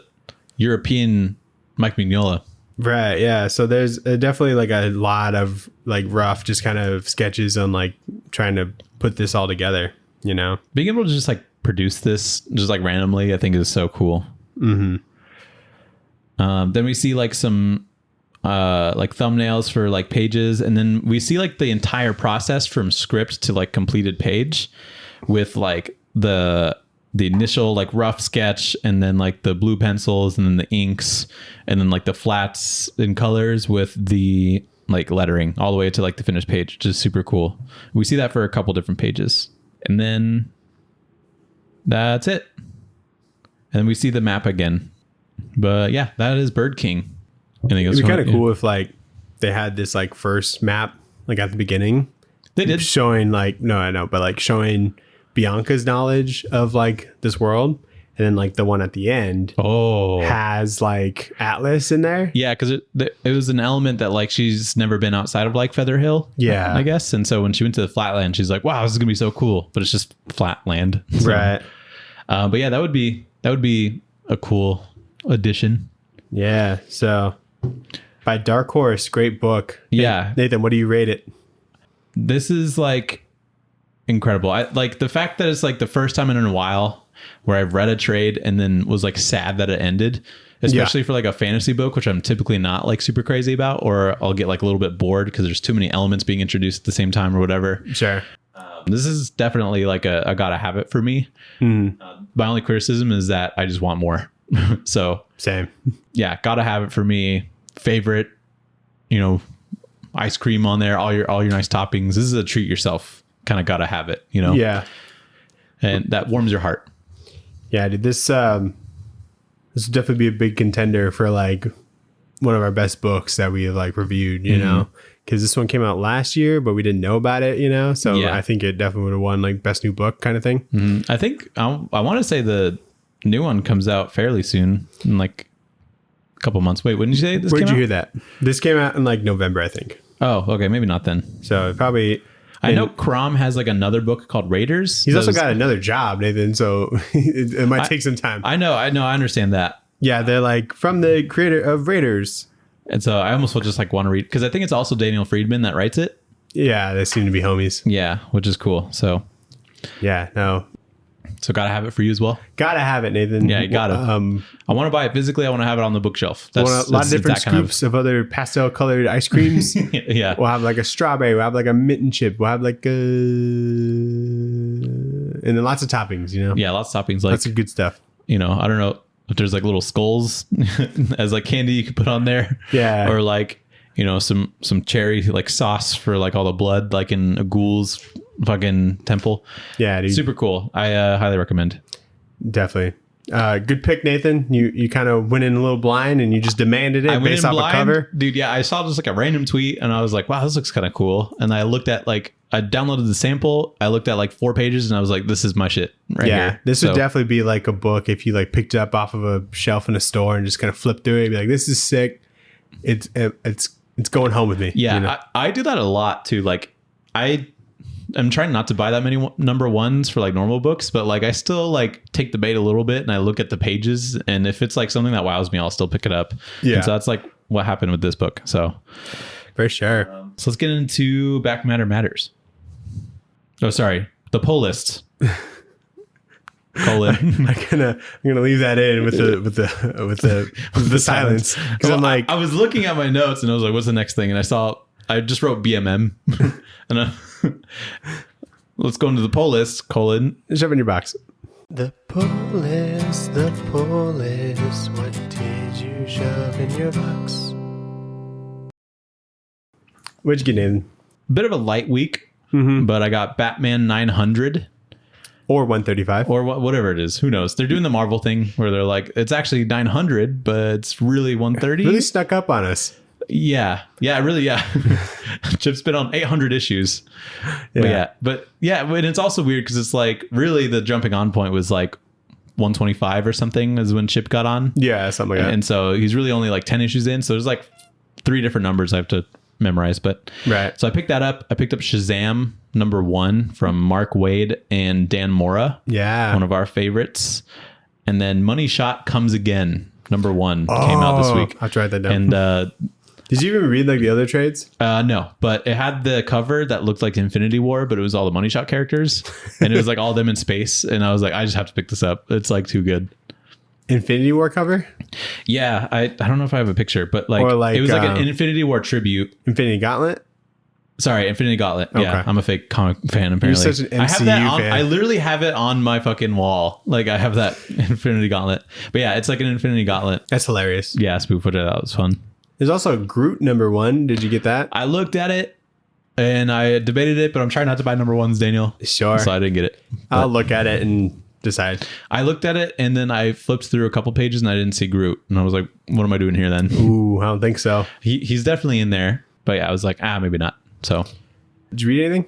European Mike Mignola. Right. Yeah. So there's definitely like a lot of like rough, just kind of sketches on like trying to put this all together. You know, being able to just like produce this just like randomly, I think is so cool. Mm-hmm. Then we see like some like thumbnails for like pages, and then we see like the entire process from script to like completed page with like the initial like rough sketch, and then like the blue pencils, and then the inks, and then like the flats in colors with the like lettering all the way to like the finished page, which is super cool. We see that for a couple different pages, and then that's it. And then we see the map again. But yeah, that is BirdKing. It'd be kind of cool if like they had this like first map like at the beginning. They did showing like but like showing Bianca's knowledge of like this world, and then like the one at the end has like Atlas in there. Yeah, because it was an element that like she's never been outside of like Feather Hill. Yeah, I guess. And so when she went to the flatland, she's like, "Wow, this is gonna be so cool," but it's just flat land. So, right. But yeah, that would be a cool addition. Yeah. So by Dark Horse, great book. Yeah, Nathan, what do you rate it? This is like incredible. I like the fact that it's like the first time in a while where I've read a trade and then was like sad that it ended, especially for like a fantasy book, which I'm typically not like super crazy about, or I'll get like a little bit bored because there's too many elements being introduced at the same time or whatever. Sure. This is definitely like a gotta have it for me. My only criticism is that I just want more. So same. Yeah, gotta have it for me. Favorite, ice cream on there, all your nice toppings. This is a treat yourself. Kind of gotta have it, Yeah. And that warms your heart. Yeah, dude. This would definitely be a big contender for like one of our best books that we have like reviewed. You know, because this one came out last year, but we didn't know about it. So yeah. I think it definitely would have won like best new book kind of thing. I think I want to say the new one comes out fairly soon, in like a couple months. Wait, when did you say this? Where'd you hear that? This came out in like November, I think. Oh, okay, maybe not then. So probably. I know CROM has like another book called Raiders. He's also got another job, Nathan. So it might take some time. I know. I understand that. Yeah, they're like from the creator of Raiders. And so I almost will just like want to read, because I think it's also Daniel Freedman that writes it. Yeah, they seem to be homies. Yeah, which is cool. So yeah, no. So gotta have it for you as well. Gotta have it, Nathan. Yeah, you gotta. I want to buy it physically. I want to have it on the bookshelf. That's a lot of different scoops of other pastel colored ice creams. Yeah, we'll have like a strawberry. We'll have like a mint and chip. We'll have like and then lots of toppings. Yeah, lots of toppings. Like lots of good stuff. I don't know if there's like little skulls as like candy you could put on there. Yeah, or like some cherry like sauce for like all the blood, like in a ghoul's fucking temple. Yeah, dude. Super cool. I highly recommend. Definitely. Good pick, Nathan. You kind of went in a little blind and you just demanded it based off a cover. Dude, yeah, I saw just like a random tweet and I was like, wow, this looks kind of cool. And I looked at I downloaded the sample. I looked at like 4 pages and I was like, this is my shit right here. This would definitely be like a book if you like picked it up off of a shelf in a store and just kind of flipped through it and be like, this is sick. It's going home with me. Yeah, I do that a lot too. Like I'm trying not to buy that many number ones for like normal books, but like I still like take the bait a little bit and I look at the pages, and if it's like something that wows me, I'll still pick it up. Yeah. And so that's like what happened with this book. So for sure. So let's get into Back Matter Matters. Oh, sorry. The poll list. I'm gonna leave that in with the silence, because I'm like, I was looking at my notes and I was like, what's the next thing? And I saw I just wrote BMM. And let's go into the pull list, : Shove in your box. The pull list, what did you shove in your box? What'd you get, Nathan? Bit of a light week, but I got Batman 900. Or 135. Or whatever it is. Who knows? They're doing the Marvel thing where they're like, it's actually 900, but it's really 130. Really snuck up on us. Yeah. Chip's been on 800 issues. But it's also weird because it's like really the jumping on point was like 125 or something is when Chip got on. Yeah, something like that. And so he's really only like 10 issues in. So there's like 3 different numbers I have to memorize. But right. So I picked that up. I picked up Shazam #1 from Mark Waid and Dan Mora. Yeah. One of our favorites. And then Money Shot Comes Again, #1 came out this week. I'll write that down. And did you even read like the other trades? no, but it had the cover that looked like Infinity War, but it was all the Money Shot characters. And it was like all them in space. And I was like, I just have to pick this up. It's like too good. Infinity War cover? Yeah, I don't know if I have a picture, but like, it was like an Infinity War tribute. Infinity Gauntlet? Sorry, Infinity Gauntlet. Okay. Yeah, I'm a fake comic fan apparently. You're such an MCU I have that on, fan. I literally have it on my fucking wall. Like I have that Infinity Gauntlet. But yeah, it's like an Infinity Gauntlet. That's hilarious. Yeah, Spook put it out. It was fun. There's also Groot #1. Did you get that? I looked at it and I debated it, but I'm trying not to buy #1s, Daniel. Sure. So I didn't get it. I'll look at it and decide. I looked at it and then I flipped through a couple pages and I didn't see Groot. And I was like, what am I doing here then? Ooh, I don't think so. He's definitely in there. But yeah, I was like, maybe not. So did you read anything?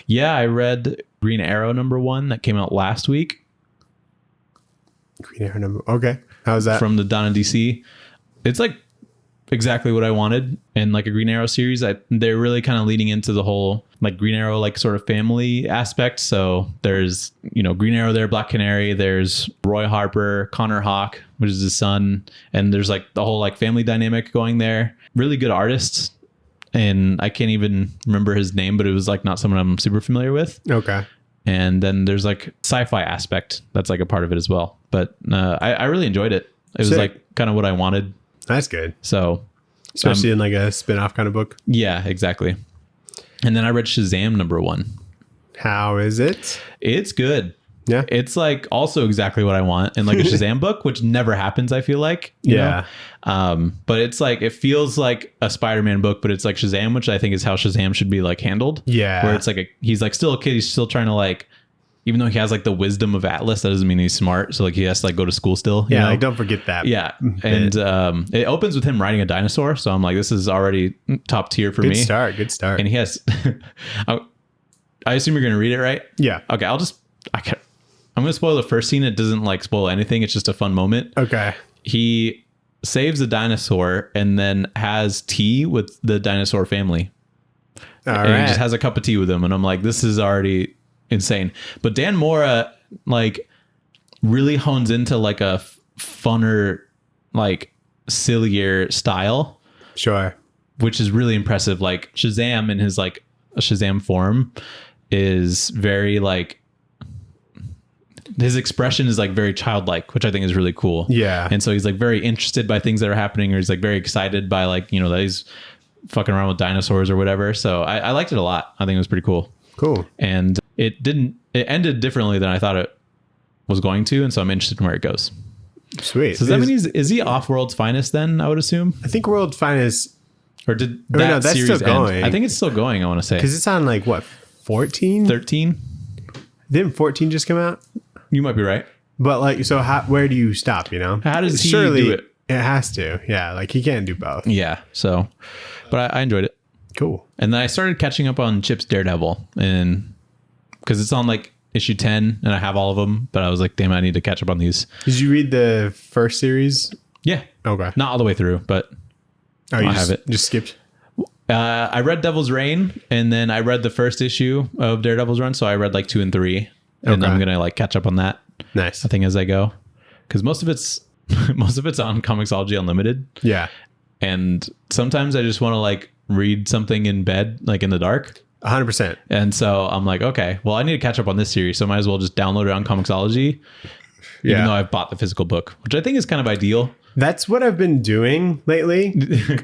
Yeah, I read Green Arrow #1 that came out last week. Green Arrow Okay. How's that? From the Donna DC. It's like exactly what I wanted in like a Green Arrow series. They're really kind of leaning into the whole like Green Arrow like sort of family aspect. So there's, Green Arrow there, Black Canary, there's Roy Harper, Connor Hawke, which is his son. And there's like the whole like family dynamic going there. Really good artists. And I can't even remember his name, but it was like not someone I'm super familiar with. Okay. And then there's like sci-fi aspect. That's like a part of it as well. But I really enjoyed it. It was like kind of what I wanted. That's good. So especially in like a spin-off kind of book. Yeah, exactly. And then I read Shazam #1. How is it? It's good. Yeah. It's like also exactly what I want in like a Shazam book, which never happens, I feel like. You know? But it's like, it feels like a Spider-Man book, but it's like Shazam, which I think is how Shazam should be like handled. Yeah. Where it's like he's like still a kid. He's still trying to like, even though he has like the wisdom of Atlas, that doesn't mean he's smart. So like he has to like go to school still. You know? Like don't forget that. Yeah. And it opens with him riding a dinosaur. So I'm like, this is already top tier for me. Good start. And he has, I assume you're going to read it, right? Yeah. Okay. I'm going to spoil the first scene. It doesn't like spoil anything. It's just a fun moment. Okay. He saves a dinosaur and then has tea with the dinosaur family. And he just has a cup of tea with them. And I'm like, this is already insane. But Dan Mora like really hones into like a funner, like sillier style. Sure. Which is really impressive. Like Shazam in his like a Shazam form is very like, his expression is like very childlike, which I think is really cool. Yeah. And so he's like very interested by things that are happening, or he's like very excited by like, that he's fucking around with dinosaurs or whatever. So I liked it a lot. I think it was pretty cool. Cool. And it ended differently than I thought it was going to. And so I'm interested in where it goes. Sweet. So does that mean is he off World's Finest then, I would assume? I think World's Finest. Or did that that's series still going. end? I think it's still going, I want to say. Because it's on like what, 14? 13? Didn't 14 just come out? You might be right. But like, so where do you stop, How does he do it? It has to. Yeah, like he can't do both. Yeah, so, but I enjoyed it. Cool. And then I started catching up on Chip's Daredevil, and because it's on like issue 10 and I have all of them, but I was like, damn, I need to catch up on these. Did you read the first series? Yeah. Okay. Not all the way through, but I have it. Just skipped. I read Devil's Reign, and then I read the first issue of Daredevil's Run, so I read like 2 and 3. And I'm gonna like catch up on that. Nice. I think as I go, because most of it's on Comixology Unlimited. Yeah. And sometimes I just want to like read something in bed, like in the dark. 100%. And so I'm like, okay, well, I need to catch up on this series, so I might as well just download it on Comixology, even though I've bought the physical book, which I think is kind of ideal. That's what I've been doing lately.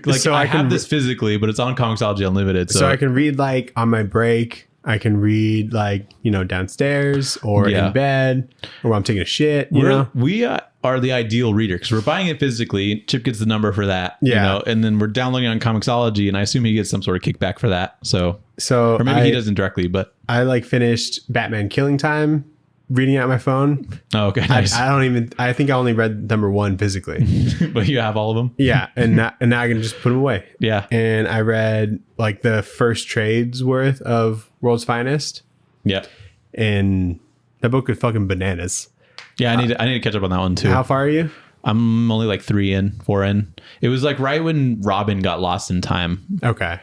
Like So I I can have this physically, but it's on Comixology Unlimited. So I can read like on my break. I can read like, downstairs or in bed or while I'm taking a shit, We are the ideal reader because we're buying it physically. Chip gets the number for that, and then we're downloading on Comixology, and I assume he gets some sort of kickback for that. So or maybe he doesn't directly, but I like finished Batman Killing Time reading it on my phone. Oh, okay. Nice. I think I only read number 1 physically. But you have all of them? Yeah. And now I can just put them away. Yeah. And I read like the first trade's worth of World's Finest. Yeah. And that book is fucking bananas. Yeah. I need to catch up on that one too. How far are you? I'm only like 4 in. It was like right when Robin got lost in time. Okay.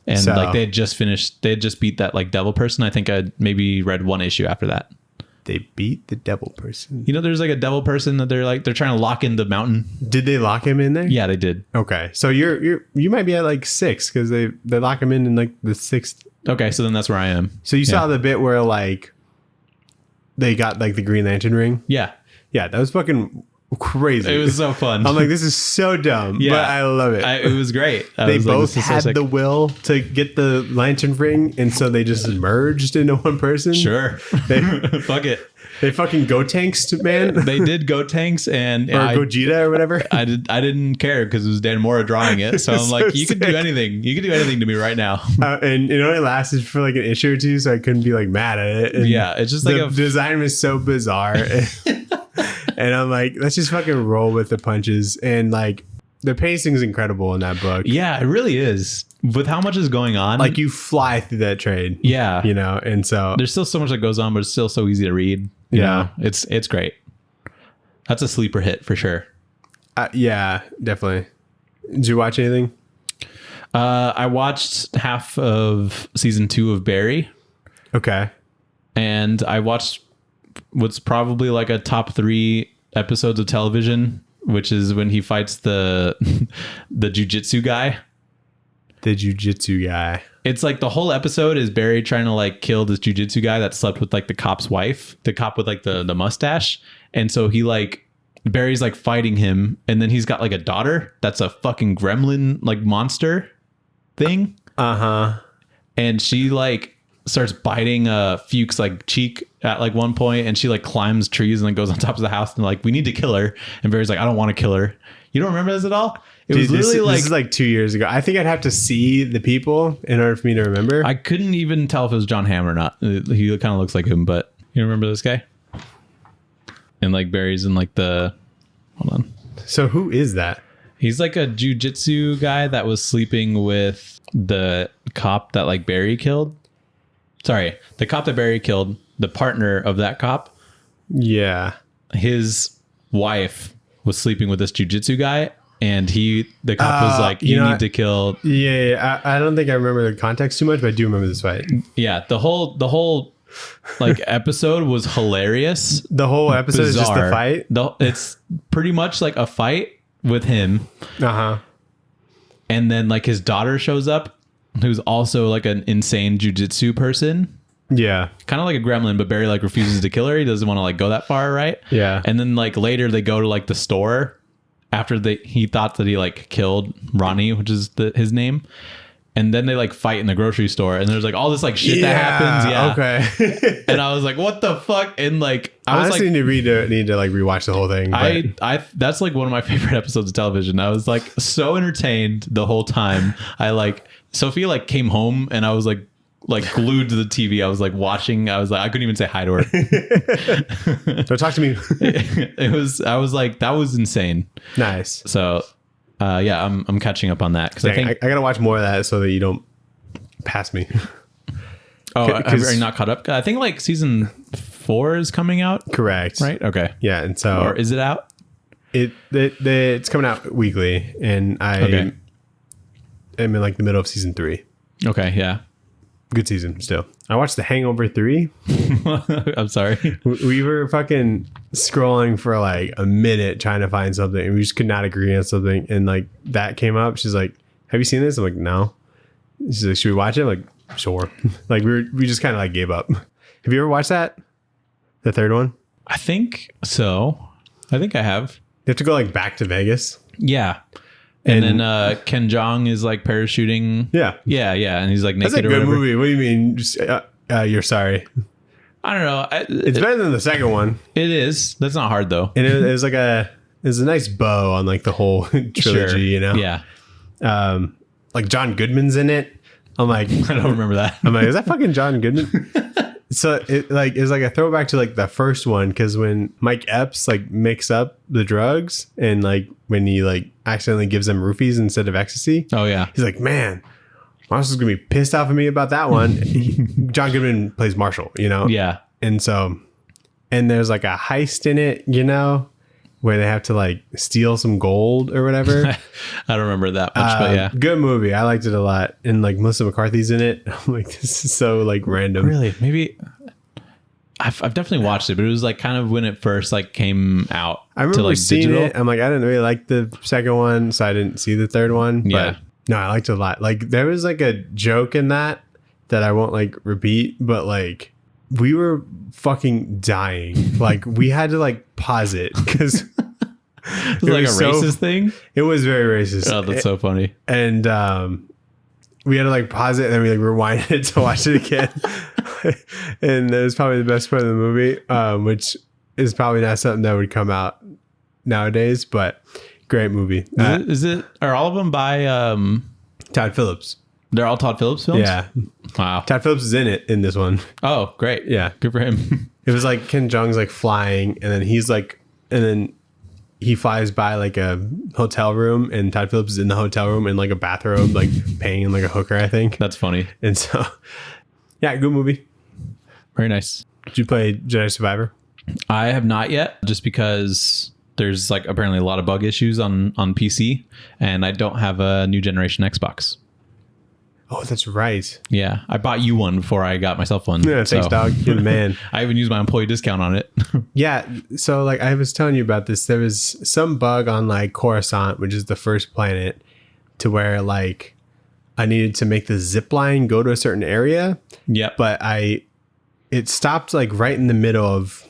And like they had just beat that like devil person. I think I maybe read 1 issue after that. They beat the devil person. There's like a devil person that they're trying to lock in the mountain. Did they lock him in there? Yeah, they did. Okay. So you might be at like 6 because they lock him in like the 6th. Okay, so then that's where I am. So you saw the bit where like they got like the Green Lantern ring? Yeah. Yeah, that was fucking crazy. It was so fun. I'm like, this is so dumb, but I love it. It was great. They both had the will to get the lantern ring, and so they just merged into one person. Sure. Fuck it. They fucking go tanks, man. They did go tanks and Gogeta or whatever. I didn't care because it was Dan Mora drawing it. So I'm like, you could do anything. You could do anything to me right now. And it only lasted for like an issue or two, so I couldn't be like mad at it. And it's just like the design was so bizarre. And I'm like, let's just fucking roll with the punches. And like the pacing is incredible in that book. Yeah, it really is. With how much is going on. Like you fly through that trade. Yeah. And so there's still so much that goes on, but it's still so easy to read. You know? It's great. That's a sleeper hit for sure. Yeah, definitely. Did you watch anything? I watched half of season 2 of Barry. Okay. And I watched what's probably like a top 3 episodes of television, which is when he fights the jujitsu guy. The jujitsu guy. It's like the whole episode is Barry trying to like kill this jujitsu guy that slept with like the cop's wife, the cop with like the mustache. And so Barry's like fighting him, and then he's got like a daughter that's a fucking gremlin like monster thing. Uh-huh. And she like starts biting Fuchs like cheek at like one point, and she like climbs trees and then goes on top of the house and like, we need to kill her. And Barry's like, I don't want to kill her. You don't remember this at all? This is like 2 years ago. I think I'd have to see the people in order for me to remember. I couldn't even tell if it was John Hamm or not. He kind of looks like him, but you remember this guy? And like Barry's in like hold on. So who is that? He's like a jujitsu guy that was sleeping with the cop that like Barry killed. Sorry, the cop that Barry killed, the partner of that cop. Yeah. His wife was sleeping with this jujitsu guy. And the cop was like, you need to kill. Yeah. I don't think I remember the context too much, but I do remember this fight. Yeah. The whole like episode was hilarious. The whole episode is just the fight. It's pretty much like a fight with him. Uh-huh. And then like his daughter shows up, who's also like an insane jujitsu person. Yeah. Kind of like a gremlin, but Barry like refuses to kill her. He doesn't want to like go that far, right? Yeah. And then like later they go to like the store after he thought that he like killed Ronnie, which is his name. And then they like fight in the grocery store, and there's like all this like shit that happens. Yeah. Okay. And I was like, what the fuck? And like, I was honestly like, need to like rewatch the whole thing. I that's like one of my favorite episodes of television. I was like so entertained the whole time. I like Sophia like came home, and I was like glued to the TV. I was like watching. I was like, I couldn't even say hi to her. Don't talk to me. I was like, that was insane. Nice. So, yeah, I'm catching up on that because I think I gotta watch more of that so that you don't pass me. Oh, are you not caught up? I think like season 4 is coming out. Correct. Right. Okay. Yeah, and so or is it out? It's coming out weekly, and I'm in like the middle of season 3. Okay. Yeah. Good season still. I watched The Hangover 3. I'm sorry. We were fucking scrolling for like a minute trying to find something, and we just could not agree on something. And like that came up. She's like, "Have you seen this?" I'm like, "No." She's like, "Should we watch it?" I'm like, "Sure." Like we just kind of like gave up. Have you ever watched that? The third one? I think so. I think I have. They have to go like back to Vegas. Yeah. And then Ken Jeong is like parachuting. Yeah. Yeah. And he's like naked. That's a or good whatever. movie. What do you mean? Just, you're sorry. I don't know. It's better than the second one. It is. That's not hard though. And it was like a nice bow on like the whole trilogy, Sure. you know? Yeah. Like John Goodman's in it. I'm like, I don't remember that. I'm like, is that fucking John Goodman? So it was like a throwback to like the first one, because when Mike Epps like mix up the drugs and like when he like accidentally gives them roofies instead of ecstasy. Oh yeah. He's like, man, Marshall's gonna be pissed off at me about that one. John Goodman plays Marshall, you know? Yeah. And so, and there's like a heist in it, you know, where they have to like steal some gold or whatever. I don't remember that much, but yeah. Good movie. I liked it a lot. And like Melissa McCarthy's in it. I'm like, this is so like random. Really? Maybe I've definitely watched it, but it was like kind of when it first like came out. I remember to, like, seeing digital. it. I'm like, I didn't really like the second one, so I didn't see the third one. Yeah. But no, I liked it a lot. Like there was like a joke in that I won't like repeat, but like we were fucking dying. Like we had to like pause it because It was like a racist thing. It was very racist. Oh, that's so funny. And we had to like pause it and then we like rewind it to watch it again. And it was probably the best part of the movie, which is probably not something that would come out nowadays, but great movie. Are all of them by Todd Phillips. they're all Todd Phillips films? Yeah. Wow. Todd Phillips is in it in this one. Oh, great. Yeah. Good for him. It was like Ken Jeong's like flying and then he's like, and then he flies by like a hotel room and Todd Phillips is in the hotel room in like a bathrobe, like paying like a hooker, I think. That's funny. And so, yeah, good movie. Very nice. Did you play Jedi Survivor? I have not yet, just because there's like apparently a lot of bug issues on PC, and I don't have a new generation Xbox. Oh, that's right. Yeah, I bought you one before I got myself one. Yeah, thanks, dog. You're the man. I even used my employee discount on it. Yeah, so like I was telling you about this, there was some bug on like Coruscant, which is the first planet, to where like I needed to make the zip line go to a certain area, Yep. but it stopped like right in the middle of,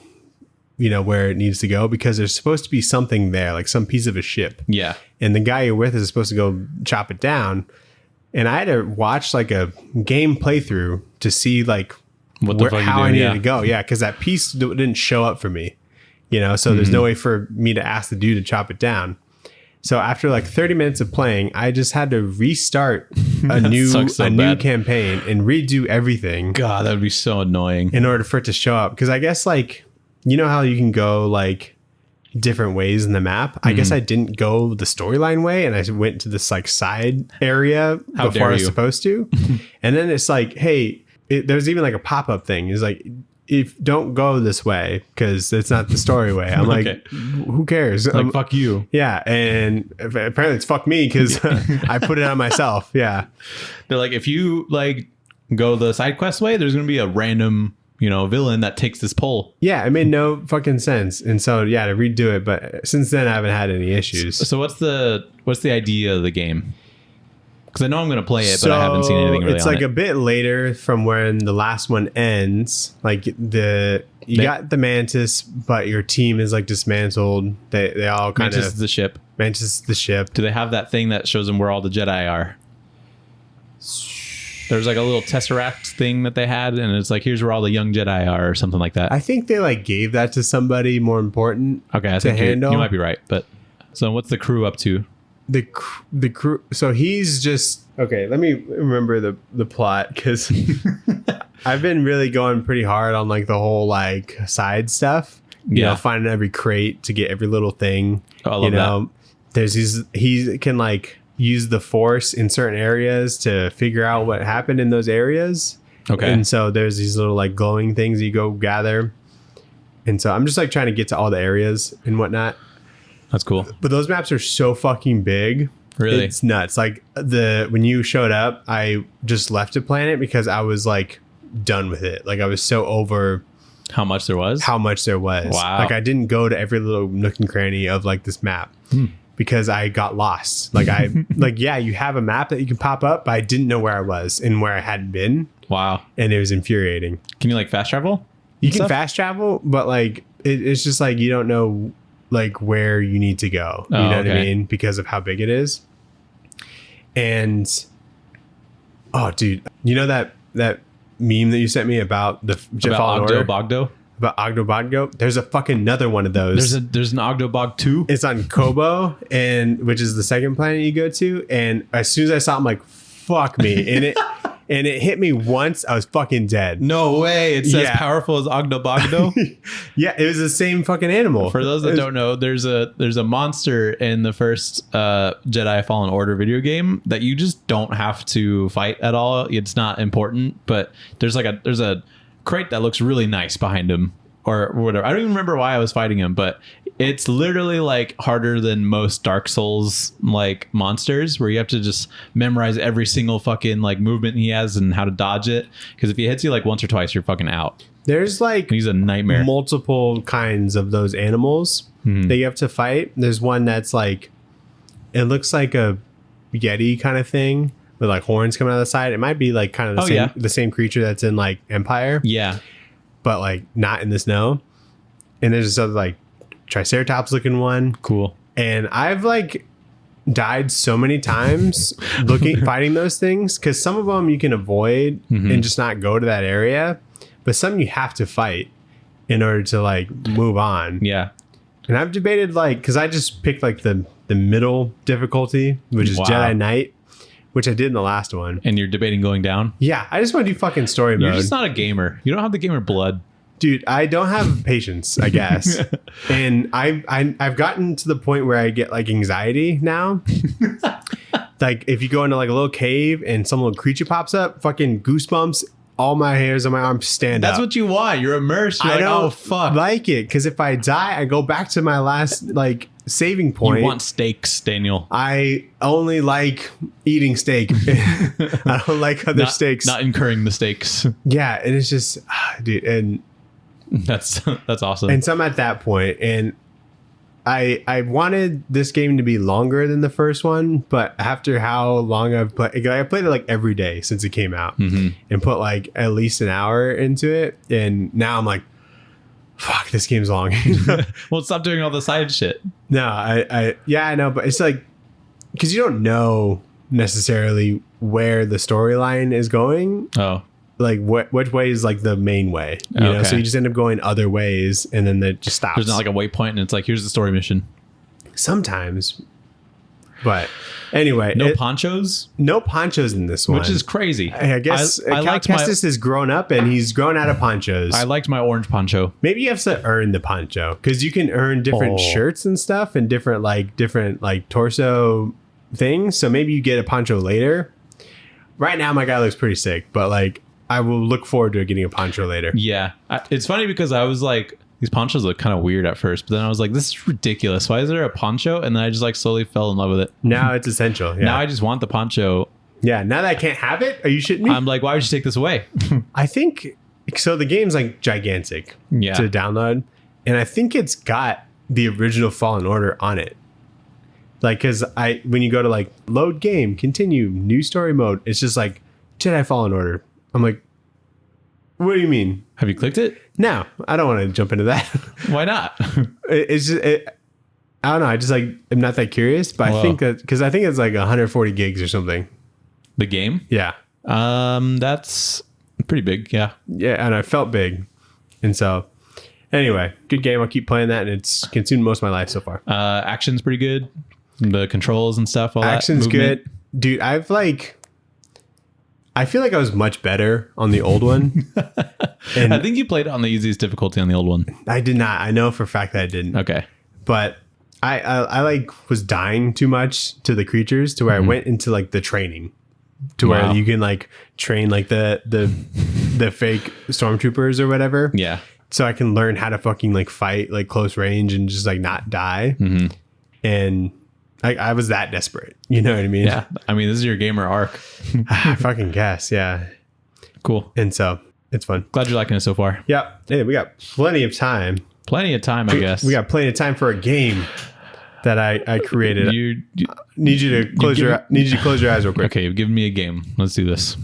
you know, where it needs to go, because there's supposed to be something there, like some piece of a ship. Yeah. And the guy you're with is supposed to go chop it down. And I had to watch like a game playthrough to see like What the fuck you how doing, I needed yeah. to go. Yeah, because that piece didn't show up for me, you know, so there's no way for me to ask the dude to chop it down. So after like 30 minutes of playing, I just had to restart a new bad. campaign and redo everything God, that would be so annoying. in order for it to show up. Because I guess like, you know how you can go like different ways in the map. I guess I didn't go the storyline way and I went to this like side area How before dare I was you. supposed to. And then it's like, hey, there's even like a pop-up thing. It's like, if don't go this way because it's not the story way. I'm like, Okay. who cares? Like, fuck you. Yeah. And apparently it's fuck me because I put it on myself. Yeah. They're like, if you like go the side quest way, there's going to be a random, you know, villain that takes this pole. Yeah. It made no fucking sense. And so, yeah, to redo it. But since then, I haven't had any issues. So what's the idea of the game? Because I know I'm going to play it, but I haven't seen anything really it's on like it. a bit later from when the last one ends. Like you got the Mantis, but your team is like dismantled. They all kind Mantis is of the ship. Mantis is the ship. Do they have that thing that shows them where all the Jedi are? There's like a little Tesseract thing that they had, and it's like, here's where all the young Jedi are, or something like that. I think they like gave that to somebody more important. Okay, I to think you handle. might be right. But so what's the crew up to? The crew. So he's just okay. Let me remember the plot, because I've been really going pretty hard on like the whole like side stuff. You Yeah. know, finding every crate to get every little thing. Oh, I love that. There's he can like use the Force in certain areas to figure out what happened in those areas. Okay. And so there's these little like glowing things you go gather. And so I'm just like trying to get to all the areas and whatnot. That's cool. But those maps are so fucking big. Really? It's nuts. Like when you showed up, I just left a planet because I was like done with it. Like I was so over How much there was? how much there was. Wow. Like I didn't go to every little nook and cranny of like this map because I got lost. Like yeah, you have a map that you can pop up, but I didn't know where I was and where I hadn't been. Wow. And it was infuriating. Can you like fast travel? You can Stuff? fast travel, but like it's just like you don't know like where you need to go. You know what I mean? Because of how big it is. And oh, dude, you know that meme that you sent me about the Fallen Order? Bogdo? About Ogdo? There's a fucking another one of those. There's an Ogdobog 2. It's on Kobo, which is the second planet you go to. And as soon as I saw it, I'm like, fuck me. And it hit me once. I was fucking dead. No way. It says powerful as Ogdobogdo. Yeah, it was the same fucking animal. For those that don't know, there's a monster in the first Jedi Fallen Order video game that you just don't have to fight at all. It's not important, but there's a crate that looks really nice behind him or whatever. I don't even remember why I was fighting him, but it's literally like harder than most Dark Souls like monsters, where you have to just memorize every single fucking like movement he has and how to dodge it. Because if he hits you like once or twice, you're fucking out. There's like he's a nightmare. Multiple kinds of those animals that you have to fight. There's one that's like, it looks like a Yeti kind of thing with like horns coming out of the side. It might be like kind of the same creature that's in like Empire. Yeah. But like not in the snow. And there's this other like Triceratops looking one. Cool. And I've like died so many times fighting those things, because some of them you can avoid and just not go to that area, but some you have to fight in order to like move on. Yeah. And I've debated like, because I just picked like the middle difficulty, which is Jedi Knight, which I did in the last one. And you're debating going down? Yeah, I just want to do fucking story mode. You're just not a gamer. You don't have the gamer blood. Dude, I don't have patience, I guess. And I've gotten to the point where I get like anxiety now. Like if you go into like a little cave and some little creature pops up, fucking goosebumps, all my hairs on my arms stand up. That's what you want. You're immersed. You're oh fuck. Like it, because if I die, I go back to my last like saving point. You want steaks, Daniel. I only like eating steak. I don't like other steaks. Not incurring the stakes. Yeah, and it's just, dude, and that's awesome. And so I'm at that point, and I wanted this game to be longer than the first one, but after how long I've played, I played it like every day since it came out, and put like at least an hour into it, and now I'm like, fuck, this game's long. Well, stop doing all the side shit. No, I know, but it's like, because you don't know necessarily where the storyline is going. Oh. Like which way is like the main way, you know? So you just end up going other ways, and then it just stops. There's not like a waypoint, and it's like, here's the story mission. Sometimes, but anyway, no ponchos in this one, which is crazy. I guess Kestis has grown up and he's grown out of ponchos. I liked my orange poncho. Maybe you have to earn the poncho, because you can earn different shirts and stuff and different torso things. So maybe you get a poncho later. Right now, my guy looks pretty sick, but like, I will look forward to getting a poncho later. Yeah. It's funny because I was like, these ponchos look kind of weird at first, but then I was like, this is ridiculous. Why is there a poncho? And then I just like slowly fell in love with it. Now it's essential. Yeah. Now I just want the poncho. Yeah. Now that I can't have it, are you shitting me? I'm like, why would you take this away? I think so. The game's like gigantic to download. And I think it's got the original Fallen Order on it. Like, because when you go to like load game, continue, new story mode, it's just like Jedi Fallen Order. I'm like, what do you mean? Have you clicked it? No, I don't want to jump into that. Why not? It's just, I don't know. I just like, I'm not that curious, but I think that, because I think it's like 140 gigs or something. The game? Yeah. That's pretty big. Yeah. Yeah. And I felt big. And so anyway, good game. I'll keep playing that, and it's consumed most of my life so far. Action's pretty good. The controls and stuff. Action's good. Dude, I feel like I was much better on the old one. And I think you played it on the easiest difficulty on the old one. I did not. I know for a fact that I didn't. Okay. But I like was dying too much to the creatures to where I went into like the training to where you can like train like the fake stormtroopers or whatever. Yeah. So I can learn how to fucking like fight like close range and just like not die. And I was that desperate. You know what I mean? Yeah. I mean, this is your gamer arc. I fucking guess. Yeah. Cool. And so it's fun. Glad you're liking it so far. Yep. Hey, we got plenty of time. Plenty of time, I guess. We got plenty of time for a game that I created. Need you to close your eyes real quick. Okay, you've given me a game. Let's do this. Do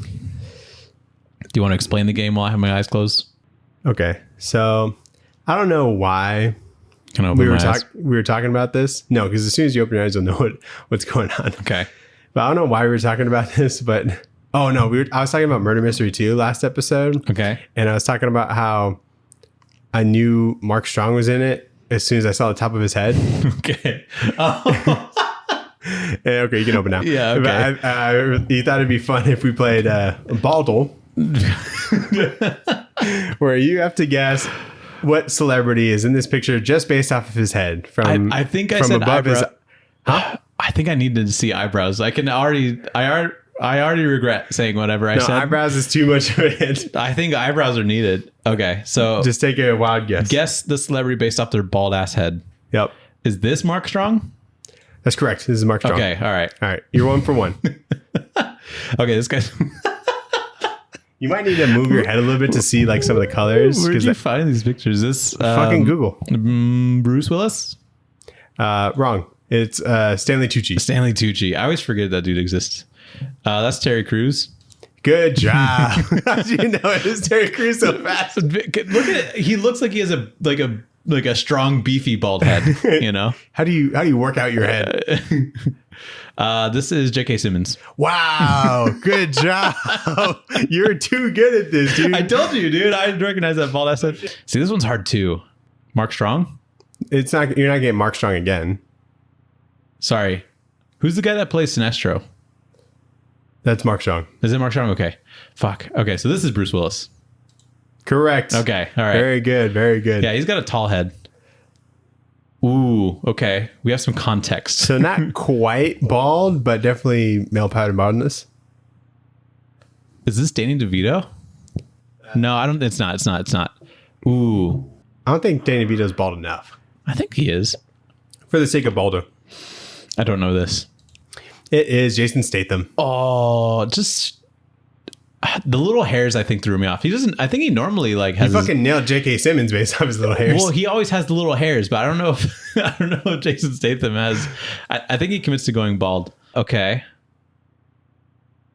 you want to explain the game while I have my eyes closed? Okay. So I don't know why Can I open my eyes? We were talking about this. No, because as soon as you open your eyes, you'll know what's going on. Okay. But I don't know why we were talking about this, but I was talking about Murder Mystery 2 last episode. Okay. And I was talking about how I knew Mark Strong was in it as soon as I saw the top of his head. Okay. Oh. Okay, you can open now. Yeah, okay. But you thought it'd be fun if we played Baldle, where you have to guess what celebrity is in this picture just based off of his head. I think I said eyebrows. Huh? I think I needed to see eyebrows. I already regret saying whatever I said. Eyebrows is too much of it. I think eyebrows are needed. Okay, so just take a wild guess. Guess the celebrity based off their bald ass head. Yep. Is this Mark Strong? That's correct. This is Mark Strong. Okay, all right. You're 1 for 1. Okay, this guy's... You might need to move your head a little bit to see like some of the colors. Where did you find these pictures? This fucking Google. Bruce Willis? Wrong. It's Stanley Tucci. Stanley Tucci. I always forget that dude exists. That's Terry Crews. Good job. How did you know it was Terry Crews so fast? Look at it. He looks like he has a strong, beefy bald head. You know. How do you work out your head? This is J.K. Simmons. Wow, good job. You're too good at this, dude. I told you, dude. I recognize that bald ass head. See, this one's hard too. Mark Strong? It's not. You're not getting Mark Strong again. Sorry. Who's the guy that plays Sinestro? That's Mark Strong. Is it Mark Strong? Okay. Fuck. Okay, so this is Bruce Willis. Correct. Okay. All right. Very good. Very good. Yeah, he's got a tall head. Ooh, okay. We have some context. So not quite bald, but definitely male pattern baldness. Is this Danny DeVito? No, I don't. It's not. Ooh. I don't think Danny DeVito's bald enough. I think he is. For the sake of Baldwin. I don't know this. It is Jason Statham. Oh, just the little hairs I think threw me off. He doesn't. I think he normally like has. He fucking nailed J.K. Simmons based off his little hairs. Well, he always has the little hairs, but I don't know if Jason Statham has. I think he commits to going bald. Okay.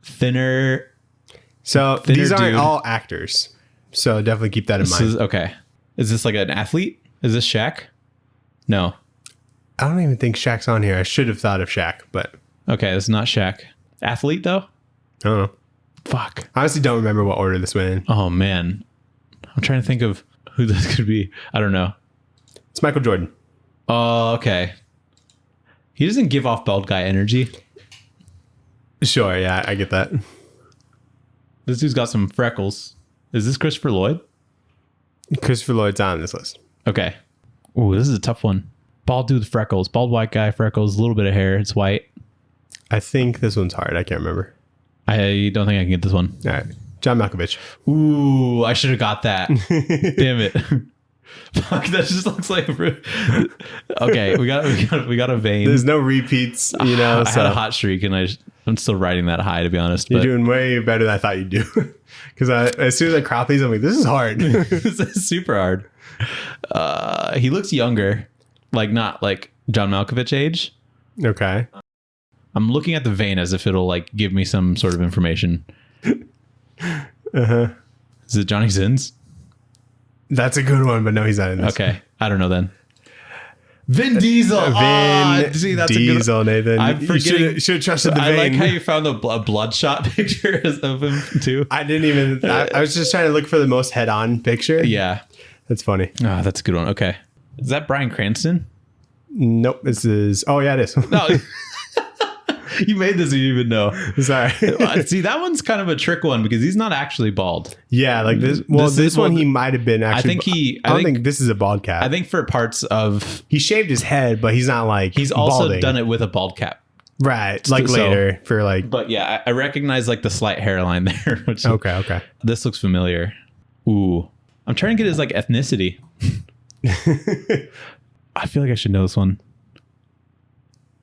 Thinner. So these aren't all actors. So definitely keep that in mind. Okay. Is this like an athlete? Is this Shaq? No. I don't even think Shaq's on here. I should have thought of Shaq, but okay, it's not Shaq. Athlete though? I don't know. Fuck. I honestly don't remember what order this went in. Oh man. I'm trying to think of who this could be. I don't know. It's Michael Jordan. Oh, okay. He doesn't give off bald guy energy. Sure, yeah, I get that. This dude's got some freckles. Is this Christopher Lloyd? Christopher Lloyd's on this list. Okay. Ooh, this is a tough one. Bald dude with freckles. Bald white guy, freckles, a little bit of hair. It's white. I think this one's hard. I can't remember. I don't think I can get this one. All right. John Malkovich. Ooh, I should have got that. Damn it. Fuck, that just looks like okay, we got a vein. There's no repeats, you know. I had a hot streak and I'm still riding that high, to be honest. You're doing way better than I thought you'd do. Because as soon as I crop these, I'm like, this is hard. This is super hard. He looks younger, like not like John Malkovich age. Okay. I'm looking at the vein as if it'll like give me some sort of information. Uh-huh. Is it Johnny Sins? That's a good one, but no, he's not in this. Okay, I don't know then. Vin Diesel. See, that's Diesel, Nathan. I'm forgetting. You should have trusted the I vein. like how you found a bloodshot picture of him too. I didn't even. I was just trying to look for the most head-on picture. Yeah, that's funny. Ah, that's a good one. Okay, is that Bryan Cranston? Nope. This is. Oh yeah, it is. No. You made this, you even know. Sorry. See, that one's kind of a trick one because he's not actually bald. Yeah, like this. Well, this one he might have been actually. I don't think this is a bald cap. I think for parts of he shaved his head, but he's not like he's also balding. done it with a bald cap, right? Like later for like. But yeah, I recognize like the slight hairline there. Which okay. This looks familiar. Ooh, I'm trying to get his like ethnicity. I feel like I should know this one.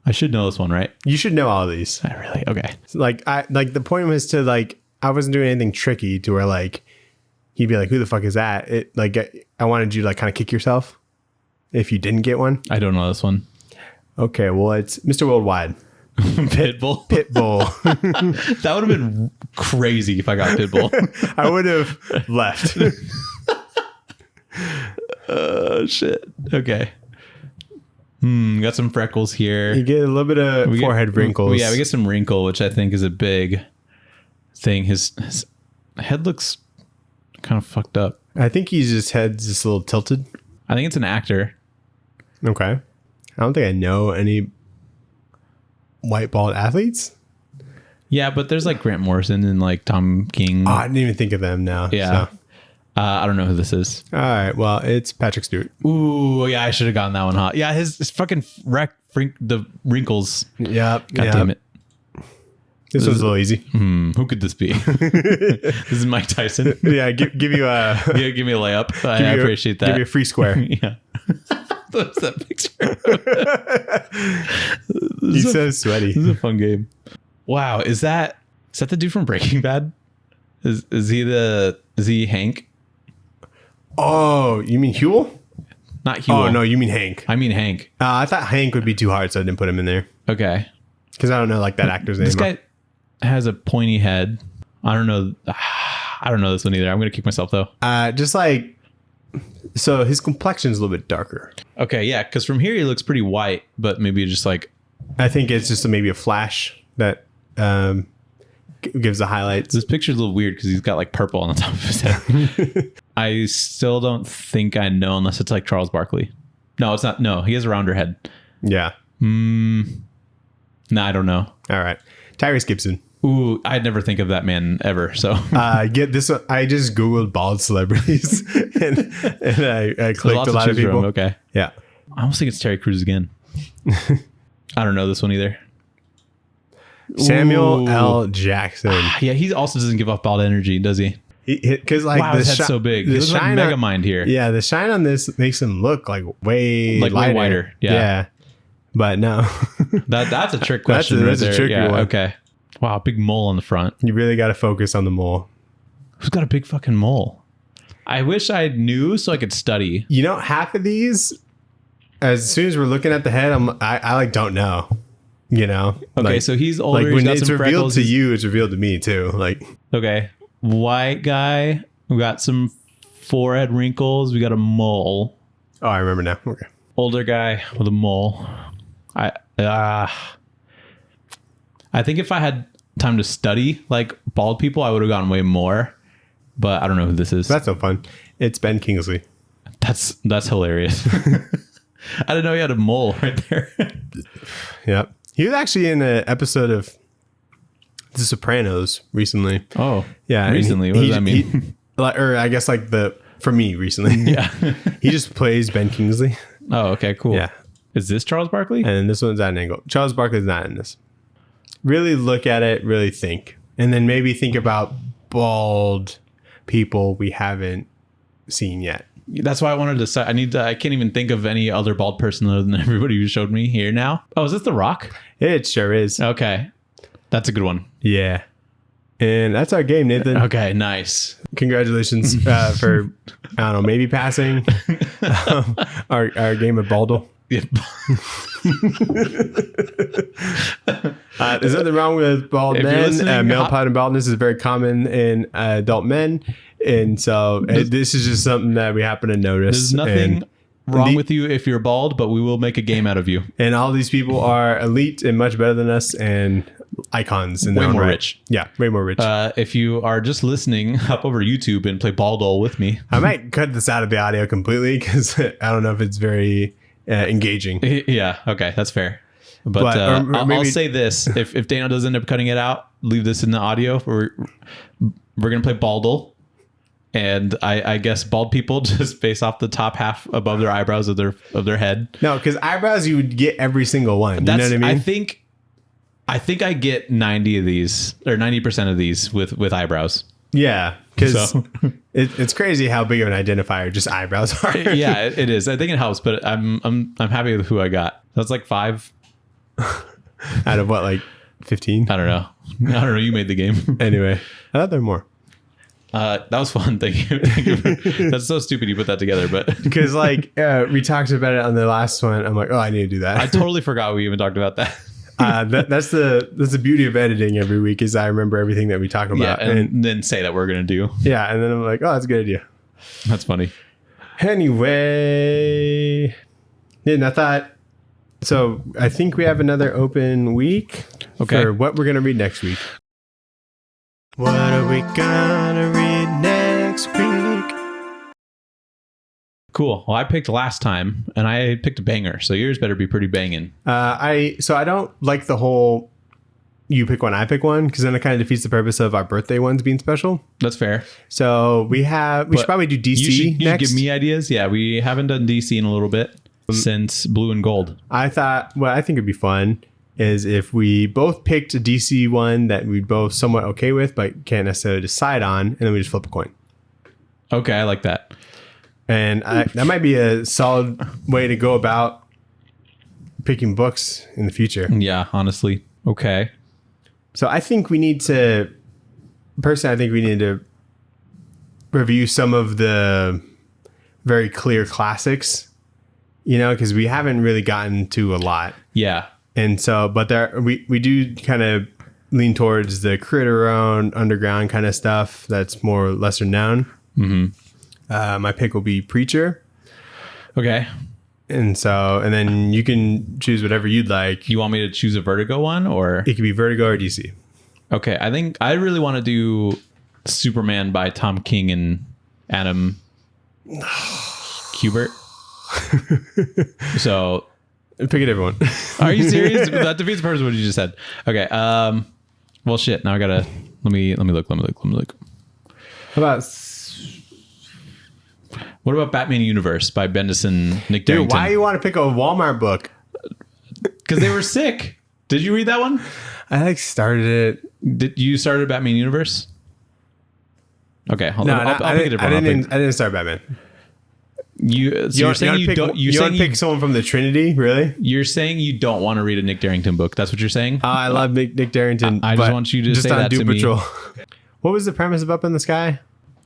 I should know this one, right? You should know all of these. I really? Okay. Like the point was to like I wasn't doing anything tricky to where like he'd be like, who the fuck is that? It like I wanted you to like kind of kick yourself if you didn't get one. I don't know this one. Okay, well it's Mr. Worldwide. Pitbull. That would have been crazy if I got Pitbull. I would have left. Shit. Okay. Got some freckles here. You get a little bit of forehead wrinkles. Yeah, we get some wrinkle, which I think is a big thing. His head looks kind of fucked up. I think his head's just a little tilted. I think it's an actor. Okay. I don't think I know any white bald athletes. Yeah, but there's like Grant Morrison and like Tom King. Oh, I didn't even think of them now. Yeah. So. I don't know who this is. All right. Well, it's Patrick Stewart. Ooh, yeah, I should have gotten that one hot. Yeah, his fucking the wrinkles. Yep. God damn it. This one's a little easy. Who could this be? This is Mike Tyson. Yeah, give you a give me a layup. I appreciate that. Give you a free square. Yeah. What's that picture? He's so sweaty. This is a fun game. Wow, is that the dude from Breaking Bad? Is he Hank? Oh, you mean Huel? Not Huel. Oh no, you mean Hank. I mean Hank. I thought Hank would be too hard, so I didn't put him in there. Okay. Because I don't know like that actor's name. This guy has a pointy head. I don't know this one either. I'm gonna kick myself though. Just like, so his complexion's a little bit darker. Okay, yeah, because from here he looks pretty white, but maybe just like, I think it's just maybe a flash that gives the highlights. This picture's a little weird because he's got like purple on the top of his head. I still don't think I know unless it's like Charles Barkley. No, it's not. No, he has a rounder head. Yeah. No, I don't know. All right. Tyrese Gibson. Ooh, I'd never think of that man ever. So get this one. I just Googled bald celebrities and I clicked a lot of people. Okay. Yeah. I almost think it's Terry Crews again. I don't know this one either. Samuel L. Jackson. Yeah, he also doesn't give off bald energy, does he? Because like wow, his head's so big. He looks like Megamind here. Yeah, the shine on this makes him look like way wider. Yeah. But no. That's a trick question. That's a tricky one. Okay. Wow, big mole on the front. You really got to focus on the mole. Who's got a big fucking mole? I wish I knew so I could study. You know, half of these, as soon as we're looking at the head, I like don't know. You know. Okay, like, so he's older. Like when he's got it's some revealed freckles. to you, it's revealed to me too. Like. Okay, white guy. We got some forehead wrinkles. We got a mole. Oh, I remember now. Okay. Older guy with a mole. I think if I had time to study like bald people, I would have gotten way more. But I don't know who this is. That's so fun. It's Ben Kingsley. That's hilarious. I didn't know he had a mole right there. Yep. He was actually in an episode of The Sopranos recently. Oh, yeah. Recently, what does that mean? Or I guess like for me recently. Yeah. He just plays Ben Kingsley. Oh, okay, cool. Yeah. Is this Charles Barkley? And this one's at an angle. Charles Barkley's not in this. Really look at it, really think. And then maybe think about bald people we haven't seen yet. That's why I wanted to say I can't even think of any other bald person other than everybody you showed me here now. Oh, is this The Rock? It sure is. Okay. That's a good one. Yeah. And that's our game, Nathan. Okay, nice. Congratulations for, I don't know, maybe passing our game of Baldle. Yep. There's nothing wrong with bald men. Male pattern baldness is very common in adult men. And so this is just something that we happen to notice. There's nothing wrong with you if you're bald, but we will make a game out of you. And all these people are elite and much better than us and icons. And way more rich. Yeah, way more rich. If you are just listening, hop over YouTube and play Baldle with me. I might cut this out of the audio completely because I don't know if it's very engaging. Yeah, okay, that's fair. But I'll say this. If Daniel does end up cutting it out, leave this in the audio. We're going to play Baldle. And I guess bald people just face off the top half above their eyebrows of their head. No, because eyebrows you would get every single one. You know what I mean? I think I get 90 of these or 90% of these with eyebrows. Yeah, because it's crazy how big of an identifier just eyebrows are. Yeah, it is. I think it helps, but I'm happy with who I got. That's like 5 out of what, like 15? I don't know. You made the game. Anyway, I thought there were more. That was fun. Thank you. That's so stupid you put that together, but because like we talked about it on the last one, I'm like, oh, I need to do that. I totally forgot we even talked about that. That's the beauty of editing every week is I remember everything that we talk about, and then say that we're gonna do. Yeah, and then I'm like, oh, that's a good idea. That's funny. Anyway, and I thought So I think we have another open week Okay. for what we're going to read next week. What are we going to read next week? Cool. Well, I picked last time, and I picked a banger, so yours better be pretty banging. I don't like the whole you pick one, I pick one, because then it kind of defeats the purpose of our birthday ones being special. That's fair. So we should probably do DC you should next. give me ideas. Yeah, we haven't done DC in a little bit since Blue and Gold. I thought what I think would be fun is if we both picked a DC one that we both somewhat okay with, but can't necessarily decide on, and then we just flip a coin. Okay, I like that. And that might be a solid way to go about picking books in the future. Yeah, honestly. Okay. So I think we need to, personally, I think we need to review some of the very clear classics, because we haven't really gotten to a lot. Yeah. And so, but we do kind of lean towards the critter own underground kind of stuff that's more lesser known. Mm-hmm. My pick will be Preacher. Okay. And then you can choose whatever you'd like. You want me to choose a Vertigo one, or It could be Vertigo or DC. okay? I think I really want to do Superman by Tom King and Adam Kubert. So, Pick a different one. are you serious? That defeats the purpose of what you just said. Okay. Well, shit. Now I gotta let me look. How about What about Batman Universe by Bendis and Nick Darrington? Dude, why you want to pick a Walmart book? Because they were sick. Did you read that one? I started it. Did you started Batman Universe? Okay, hold No, on. I'll pick a different one. I didn't start Batman. You're saying you don't. You want to pick someone from the Trinity, really? You're saying you don't want to read a Nick Darrington book. That's what you're saying. I love Nick Darrington. I just want you to say that to me. What was the premise of Up in the Sky?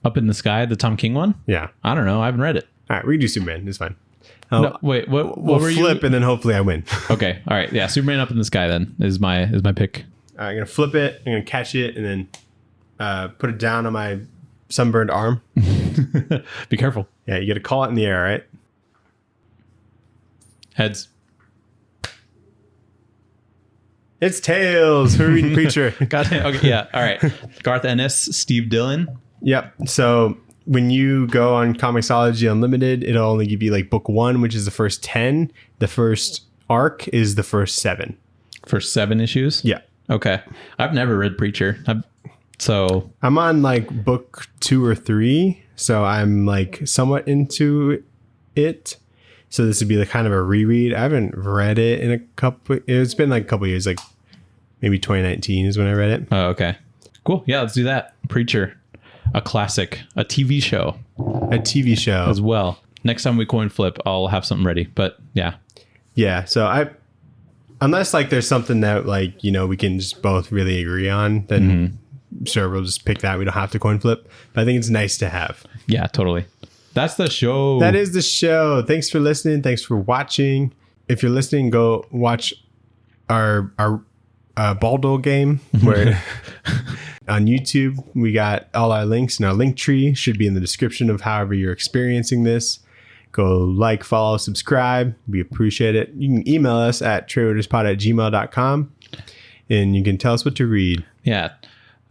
Up in the Sky, the Tom King one. Yeah. I don't know. I haven't read it. All right, we can do Superman. It's fine. No, wait. What We'll were flip, and then hopefully I win. Okay. All right. Yeah. Superman Up in the Sky then is my pick. All right, I'm gonna flip it. I'm gonna catch it, and then put it down on my sunburned arm. Be careful. Yeah, you got to call it in the air, right? Heads. It's tails. Who reading Preacher? Got it. Okay. Yeah. All right. Garth Ennis, Steve Dillon. Yep. So when you go on Comixology Unlimited, it'll only give you like book 1, which is the first 10. The first arc is the first 7. For 7 issues. Yeah. Okay. I've never read Preacher. I'm on like book 2 or 3, so I'm like somewhat into it. So this would be like kind of a reread. I haven't read it in it's been like a couple years, like maybe 2019 is when I read it. Oh, okay. Cool. Yeah, let's do that. Preacher, a classic, a TV show. A TV show as well. Next time we coin flip, I'll have something ready. But yeah. Yeah. So unless like there's something that like, we can just both really agree on, then sure, we'll just pick that. We don't have to coin flip. But I think it's nice to have. Yeah, totally. That's the show. That is the show. Thanks for listening. Thanks for watching. If you're listening, go watch our Baldle game where on YouTube, we got all our links, and our link tree should be in the description of however you're experiencing this. Go like, follow, subscribe. We appreciate it. You can email us at tradewaiterspod@gmail.com, and you can tell us what to read. Yeah.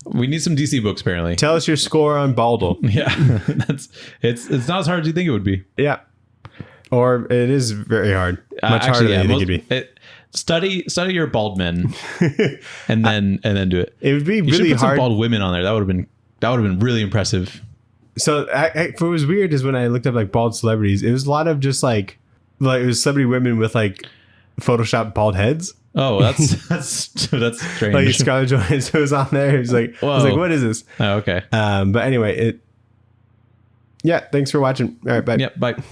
We need some DC books, apparently. Tell us your score on Baldle. Yeah. It's not as hard as you think it would be. Yeah. Or it is very hard. Much harder than you think it'd be. Study your bald men and then do it. It would be you really put hard. Some bald women on there. That would have been really impressive. So what was weird is when I looked up like bald celebrities, it was a lot of just like it was celebrity women with like Photoshop bald heads. Oh, that's strange. Like Scarlett Johansson was on there. It was like, I was like, what is this? Oh, okay. But anyway, yeah, thanks for watching. All right, bye. Yep, bye.